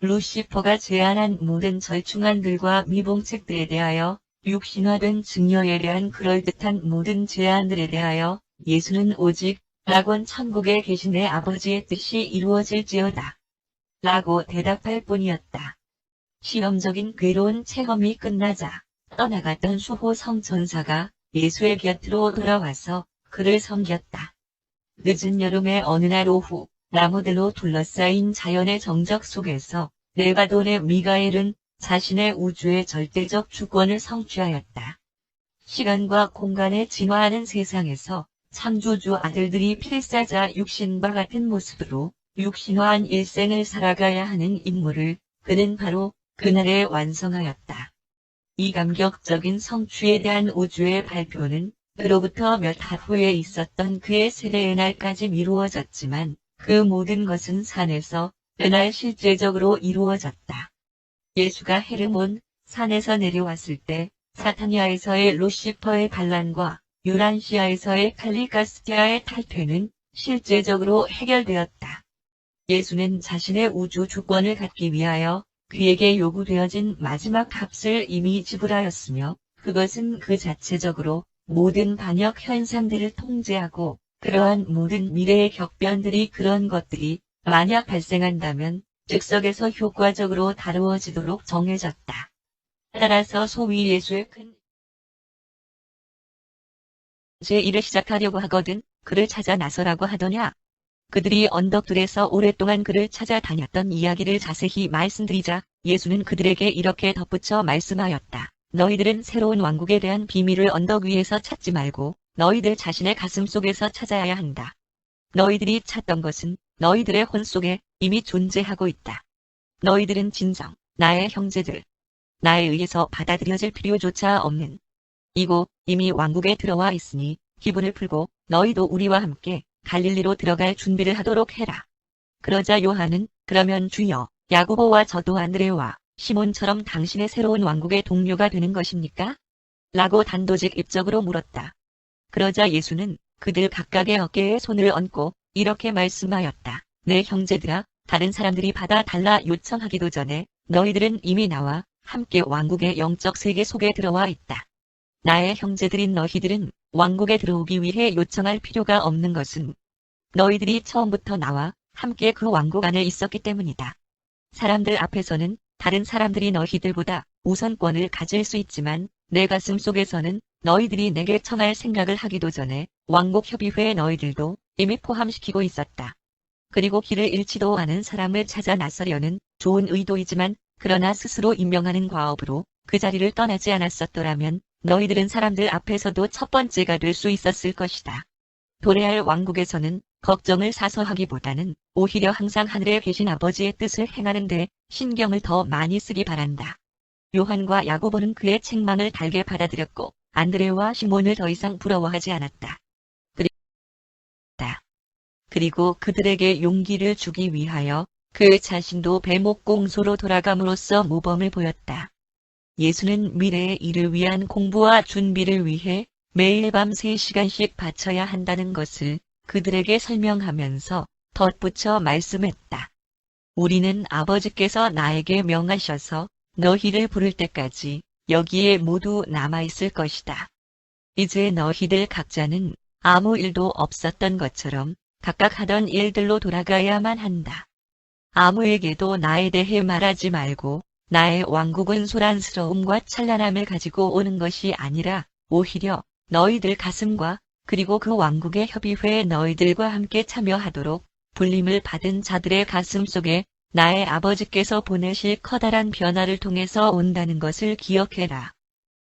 루시퍼가 제안한 모든 절충안들과 미봉책들에 대하여 육신화된 증여에 대한 그럴듯한 모든 제안들에 대하여 예수는 오직 낙원 천국에 계신 내 아버지의 뜻이 이루어질지어다. 라고 대답할 뿐이었다. 실험적인 괴로운 체험이 끝나자 떠나갔던 수호성 전사가 예수의 곁으로 돌아와서 그를 섬겼다. 늦은 여름의 어느 날 오후, 나무들로 둘러싸인 자연의 정적 속에서 네바돈의 미가엘은 자신의 우주의 절대적 주권을 성취하였다. 시간과 공간에 진화하는 세상에서 창조주 아들들이 필사자 육신과 같은 모습으로 육신화한 일생을 살아가야 하는 임무를 그는 바로 그날에 완성하였다. 이 감격적인 성취에 대한 우주의 발표는 그로부터 몇 달 후에 있었던 그의 세례의 날까지 미루어졌지만 그 모든 것은 산에서 그날 실제적으로 이루어졌다. 예수가 헤르몬 산에서 내려왔을 때 사타니아에서의 루시퍼의 반란과 유란시아에서의 칼리가스티아의 탈퇴는 실제적으로 해결되었다. 예수는 자신의 우주 주권을 갖기 위하여 그에게 요구되어진 마지막 값을 이미 지불하였으며 그것은 그 자체적으로 모든 반역 현상들을 통제하고 그러한 모든 미래의 격변들이 그런 것들이 만약 발생한다면 즉석에서 효과적으로 다루어지도록 정해졌다. 따라서 소위 예수의 큰 제1을 시작하려고 하거든 그를 찾아 나서라고 하더냐. 그들이 언덕들에서 오랫동안 그를 찾아다녔던 이야기를 자세히 말씀드리자 예수는 그들에게 이렇게 덧붙여 말씀하였다. 너희들은 새로운 왕국에 대한 비밀을 언덕 위에서 찾지 말고 너희들 자신의 가슴 속에서 찾아야 한다. 너희들이 찾던 것은 너희들의 혼 속에 이미 존재하고 있다. 너희들은 진정, 나의 형제들, 나에 의해서 받아들여질 필요조차 없는 이곳 이미 왕국에 들어와 있으니 기분을 풀고 너희도 우리와 함께 갈릴리로 들어갈 준비를 하도록 해라. 그러자 요한은 그러면 주여, 야고보와 저도 안드레와 시몬처럼 당신의 새로운 왕국의 동료가 되는 것입니까? 라고 단도직입적으로 물었다. 그러자 예수는 그들 각각의 어깨에 손을 얹고 이렇게 말씀하였다. 내 형제들아, 다른 사람들이 받아 달라 요청하기도 전에 너희들은 이미 나와 함께 왕국의 영적 세계 속에 들어와 있다. 나의 형제들인 너희들은 왕국에 들어오기 위해 요청할 필요가 없는 것은 너희들이 처음부터 나와 함께 그 왕국 안에 있었기 때문이다. 사람들 앞에서는 다른 사람들이 너희들보다 우선권을 가질 수 있지만 내 가슴 속에서는 너희들이 내게 청할 생각을 하기도 전에 왕국협의회에 너희들도 이미 포함시키고 있었다. 그리고 길을 잃지도 않은 사람을 찾아 나서려는 좋은 의도이지만 그러나 스스로 임명하는 과업으로 그 자리를 떠나지 않았었더라면 너희들은 사람들 앞에서도 첫 번째가 될 수 있었을 것이다. 도래할 왕국에서는 걱정을 사서하기보다는 오히려 항상 하늘에 계신 아버지의 뜻을 행하는 데 신경을 더 많이 쓰기 바란다. 요한과 야고보는 그의 책망을 달게 받아들였고 안드레와 시몬을 더 이상 부러워하지 않았다. 그리고 그들에게 용기를 주기 위하여 그 자신도 배목공소로 돌아감으로써 모범을 보였다. 예수는 미래의 일을 위한 공부와 준비를 위해 매일 밤 3시간씩 바쳐야 한다는 것을 그들에게 설명하면서 덧붙여 말씀했다. 우리는 아버지께서 나에게 명하셔서 너희를 부를 때까지 여기에 모두 남아있을 것이다. 이제 너희들 각자는 아무 일도 없었던 것처럼 각각 하던 일들로 돌아가야만 한다. 아무에게도 나에 대해 말하지 말고 나의 왕국은 소란스러움과 찬란함을 가지고 오는 것이 아니라 오히려 너희들 가슴과 그리고 그 왕국의 협의회에 너희들과 함께 참여하도록 불림을 받은 자들의 가슴 속에 나의 아버지께서 보내실 커다란 변화를 통해서 온다는 것을 기억해라.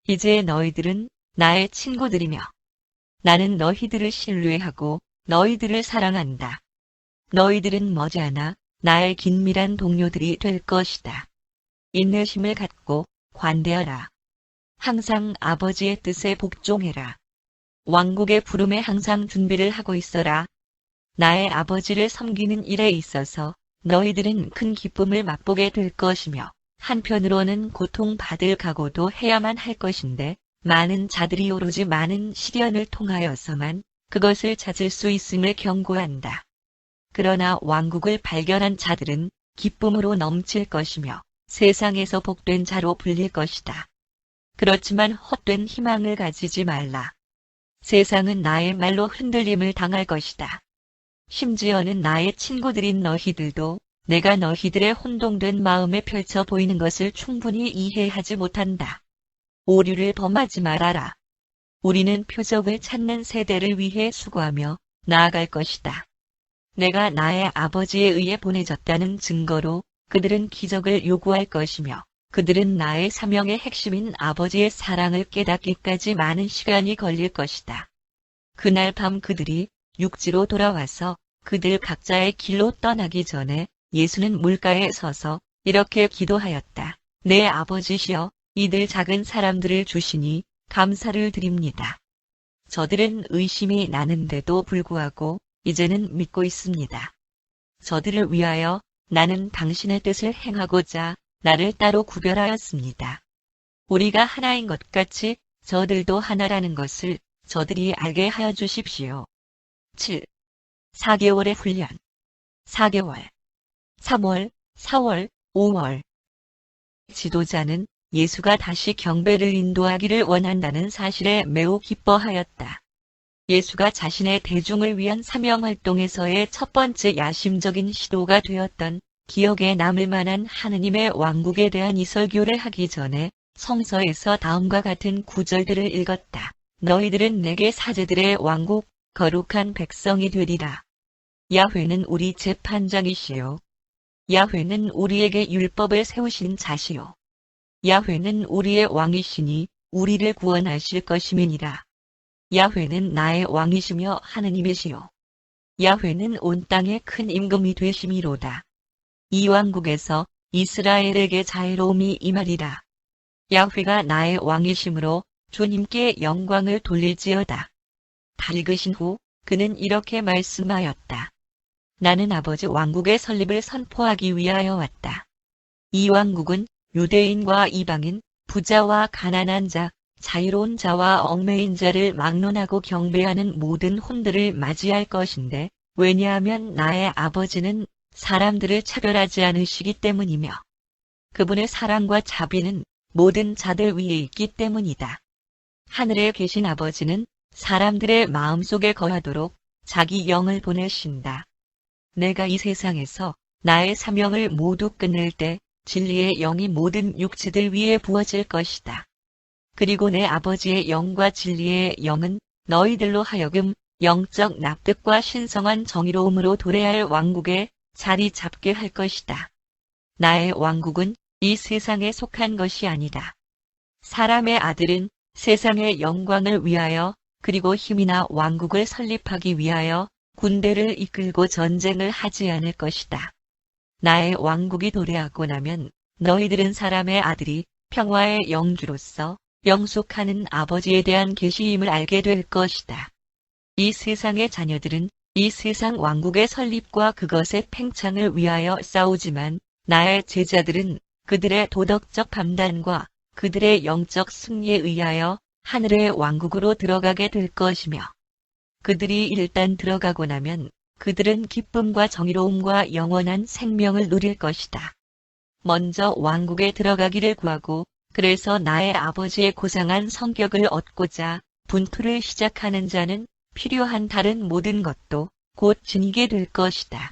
이제 너희들은 나의 친구들이며 나는 너희들을 신뢰하고 너희들을 사랑한다. 너희들은 머지않아 나의 긴밀한 동료들이 될 것이다. 인내심을 갖고 관대하라. 항상 아버지의 뜻에 복종해라. 왕국의 부름에 항상 준비를 하고 있어라. 나의 아버지를 섬기는 일에 있어서 너희들은 큰 기쁨을 맛보게 될 것이며 한편으로는 고통받을 각오도 해야만 할 것인데 많은 자들이 오로지 많은 시련을 통하여서만 그것을 찾을 수 있음을 경고한다. 그러나 왕국을 발견한 자들은 기쁨으로 넘칠 것이며 세상에서 복된 자로 불릴 것이다. 그렇지만 헛된 희망을 가지지 말라. 세상은 나의 말로 흔들림을 당할 것이다. 심지어는 나의 친구들인 너희들도 내가 너희들의 혼동된 마음에 펼쳐 보이는 것을 충분히 이해하지 못한다. 오류를 범하지 말아라. 우리는 표적을 찾는 세대를 위해 수고하며 나아갈 것이다. 내가 나의 아버지에 의해 보내졌다는 증거로 그들은 기적을 요구할 것이며 그들은 나의 사명의 핵심인 아버지의 사랑을 깨닫기까지 많은 시간이 걸릴 것이다. 그날 밤 그들이 육지로 돌아와서 그들 각자의 길로 떠나기 전에 예수는 물가에 서서 이렇게 기도하였다. 내 아버지시여, 이들 작은 사람들을 주시니 감사를 드립니다. 저들은 의심이 나는데도 불구하고 이제는 믿고 있습니다. 저들을 위하여 나는 당신의 뜻을 행하고자 나를 따로 구별하였습니다. 우리가 하나인 것 같이 저들도 하나라는 것을 저들이 알게 하여 주십시오. 7. 4개월의 훈련. 4개월. 3월, 4월, 5월. 지도자는 예수가 다시 경배를 인도하기를 원한다는 사실에 매우 기뻐하였다. 예수가 자신의 대중을 위한 사명활동에서의 첫 번째 야심적인 시도가 되었던 기억에 남을 만한 하느님의 왕국에 대한 이 설교를 하기 전에 성서에서 다음과 같은 구절들을 읽었다. 너희들은 내게 사제들의 왕국, 거룩한 백성이 되리라. 야훼는 우리 재판장이시요. 야훼는 우리에게 율법을 세우신 자시요. 야훼는 우리의 왕이시니 우리를 구원하실 것임이니라. 야훼는 나의 왕이시며 하느님이시요. 야훼는 온 땅의 큰 임금이 되심이로다. 이 왕국에서 이스라엘에게 자애로움이 임하리라. 야훼가 나의 왕이심으로 주님께 영광을 돌릴지어다. 다 읽으신 후 그는 이렇게 말씀하였다. 나는 아버지 왕국의 설립을 선포하기 위하여 왔다. 이 왕국은 유대인과 이방인, 부자와 가난한 자, 자유로운 자와 얽매인 자를 막론하고 경배하는 모든 혼들을 맞이할 것인데, 왜냐하면 나의 아버지는 사람들을 차별하지 않으시기 때문이며 그분의 사랑과 자비는 모든 자들 위에 있기 때문이다. 하늘에 계신 아버지는 사람들의 마음속에 거하도록 자기 영을 보내신다. 내가 이 세상에서 나의 사명을 모두 끝낼 때 진리의 영이 모든 육체들 위에 부어질 것이다. 그리고 내 아버지의 영과 진리의 영은 너희들로 하여금 영적 납득과 신성한 정의로움으로 도래할 왕국에 자리 잡게 할 것이다. 나의 왕국은 이 세상에 속한 것이 아니다. 사람의 아들은 세상의 영광을 위하여 그리고 힘이나 왕국을 설립하기 위하여 군대를 이끌고 전쟁을 하지 않을 것이다. 나의 왕국이 도래하고 나면 너희들은 사람의 아들이 평화의 영주로서 영속하는 아버지에 대한 계시임을 알게 될 것이다. 이 세상의 자녀들은 이 세상 왕국의 설립과 그것의 팽창을 위하여 싸우지만 나의 제자들은 그들의 도덕적 판단과 그들의 영적 승리에 의하여 하늘의 왕국으로 들어가게 될 것이며 그들이 일단 들어가고 나면 그들은 기쁨과 정의로움과 영원한 생명을 누릴 것이다. 먼저 왕국에 들어가기를 구하고 그래서 나의 아버지의 고상한 성격을 얻고자 분투를 시작하는 자는 필요한 다른 모든 것도 곧 지니게 될 것이다.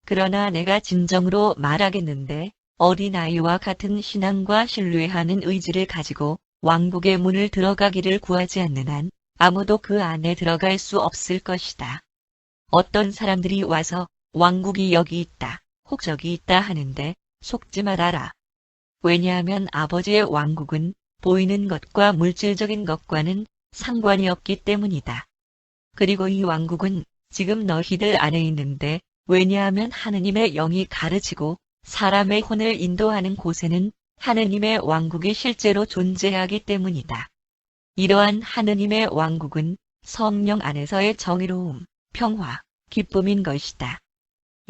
그러나 내가 진정으로 말하겠는데 어린아이와 같은 신앙과 신뢰하는 의지를 가지고 왕국의 문을 들어가기를 구하지 않는 한 아무도 그 안에 들어갈 수 없을 것이다. 어떤 사람들이 와서 왕국이 여기 있다, 혹 저기 있다 하는데 속지 말아라. 왜냐하면 아버지의 왕국은 보이는 것과 물질적인 것과는 상관이 없기 때문이다. 그리고 이 왕국은 지금 너희들 안에 있는데 왜냐하면 하느님의 영이 가르치고 사람의 혼을 인도하는 곳에는 하느님의 왕국이 실제로 존재하기 때문이다. 이러한 하느님의 왕국은 성령 안에서의 정의로움, 평화, 기쁨인 것이다.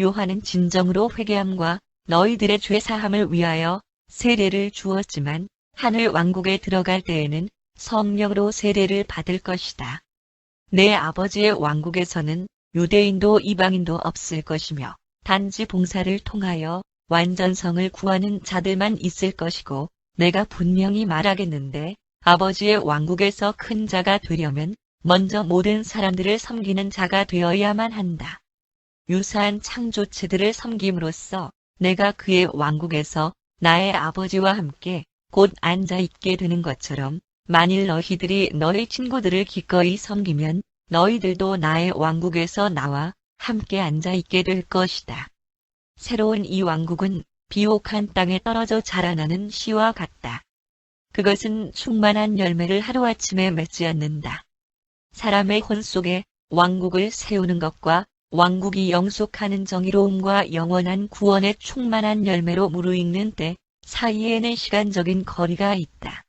요한은 진정으로 회개함과 너희들의 죄 사함을 위하여 세례를 주었지만 하늘 왕국에 들어갈 때에는 성령으로 세례를 받을 것이다. 내 아버지의 왕국에서는 유대인도 이방인도 없을 것이며 단지 봉사를 통하여 완전성을 구하는 자들만 있을 것이고 내가 분명히 말하겠는데 아버지의 왕국에서 큰 자가 되려면 먼저 모든 사람들을 섬기는 자가 되어야만 한다. 유사한 창조체들을 섬김으로써 내가 그의 왕국에서 나의 아버지와 함께 곧 앉아 있게 되는 것처럼 만일 너희들이 너희 친구들을 기꺼이 섬기면 너희들도 나의 왕국에서 나와 함께 앉아 있게 될 것이다. 새로운 이 왕국은 비옥한 땅에 떨어져 자라나는 씨와 같다. 그것은 충만한 열매를 하루아침에 맺지 않는다. 사람의 혼 속에 왕국을 세우는 것과 왕국이 영속하는 정의로움과 영원한 구원의 충만한 열매로 무르익는 때 사이에는 시간적인 거리가 있다.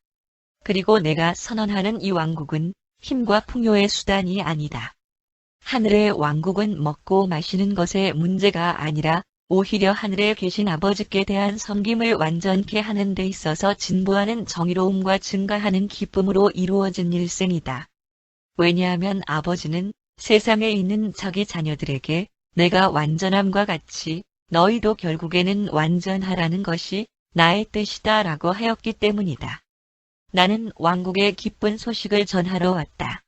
그리고 내가 선언하는 이 왕국은 힘과 풍요의 수단이 아니다. 하늘의 왕국은 먹고 마시는 것의 문제가 아니라 오히려 하늘에 계신 아버지께 대한 섬김을 완전케 하는 데 있어서 진보하는 정의로움과 증가하는 기쁨으로 이루어진 일생이다. 왜냐하면 아버지는 세상에 있는 자기 자녀들에게 내가 완전함과 같이 너희도 결국에는 완전하라는 것이 나의 뜻이다 라고 하였기 때문이다. 나는 왕국의 기쁜 소식을 전하러 왔다.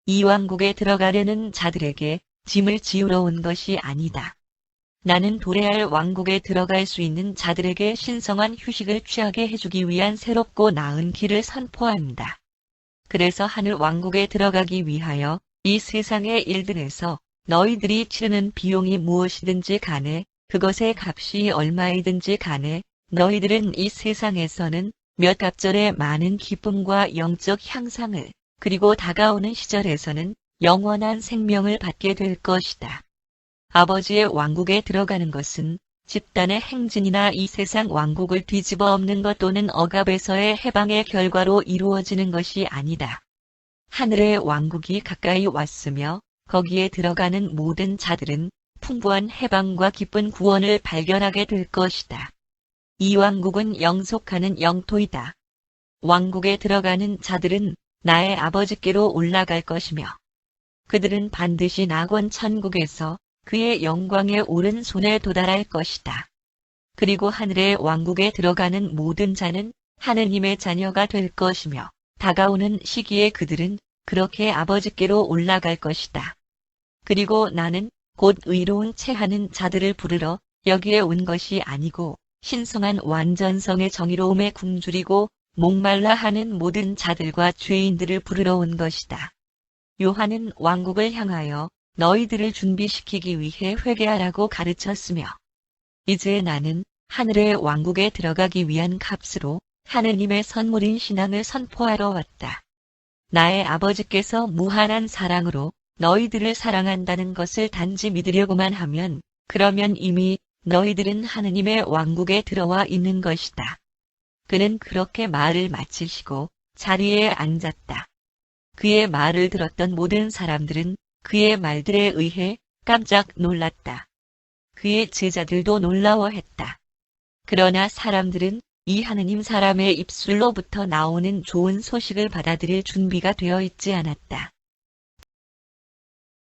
이 왕국에 들어가려는 자들에게 짐을 지우러 온 것이 아니다. 나는 도래할 왕국에 들어갈 수 있는 자들에게 신성한 휴식을 취하게 해주기 위한 새롭고 나은 길을 선포한다. 그래서 하늘 왕국에 들어가기 위하여 이 세상의 일들에서 너희들이 치르는 비용이 무엇이든지 간에 그것의 값이 얼마이든지 간에 너희들은 이 세상에서는 몇 갑절의 많은 기쁨과 영적 향상을 그리고 다가오는 시절에서는 영원한 생명을 받게 될 것이다. 아버지의 왕국에 들어가는 것은 집단의 행진이나 이 세상 왕국을 뒤집어 엎는 것 또는 억압에서의 해방의 결과로 이루어지는 것이 아니다. 하늘의 왕국이 가까이 왔으며 거기에 들어가는 모든 자들은 풍부한 해방과 기쁜 구원을 발견하게 될 것이다. 이 왕국은 영속하는 영토이다. 왕국에 들어가는 자들은 나의 아버지께로 올라갈 것이며 그들은 반드시 낙원 천국에서 그의 영광에 오른 손에 도달할 것이다. 그리고 하늘의 왕국에 들어가는 모든 자는 하느님의 자녀가 될 것이며 다가오는 시기에 그들은 그렇게 아버지께로 올라갈 것이다. 그리고 나는 곧 의로운 체하는 자들을 부르러 여기에 온 것이 아니고 신성한 완전성의 정의로움에 굶주리고 목말라 하는 모든 자들과 죄인들을 부르러 온 것이다. 요한은 왕국을 향하여 너희들을 준비시키기 위해 회개하라고 가르쳤으며 이제 나는 하늘의 왕국에 들어가기 위한 값으로 하느님의 선물인 신앙을 선포하러 왔다. 나의 아버지께서 무한한 사랑으로 너희들을 사랑한다는 것을 단지 믿으려고만 하면 그러면 이미 너희들은 하느님의 왕국에 들어와 있는 것이다. 그는 그렇게 말을 마치시고 자리에 앉았다. 그의 말을 들었던 모든 사람들은 그의 말들에 의해 깜짝 놀랐다. 그의 제자들도 놀라워했다. 그러나 사람들은 이 하느님 사람의 입술로부터 나오는 좋은 소식을 받아들일 준비가 되어 있지 않았다.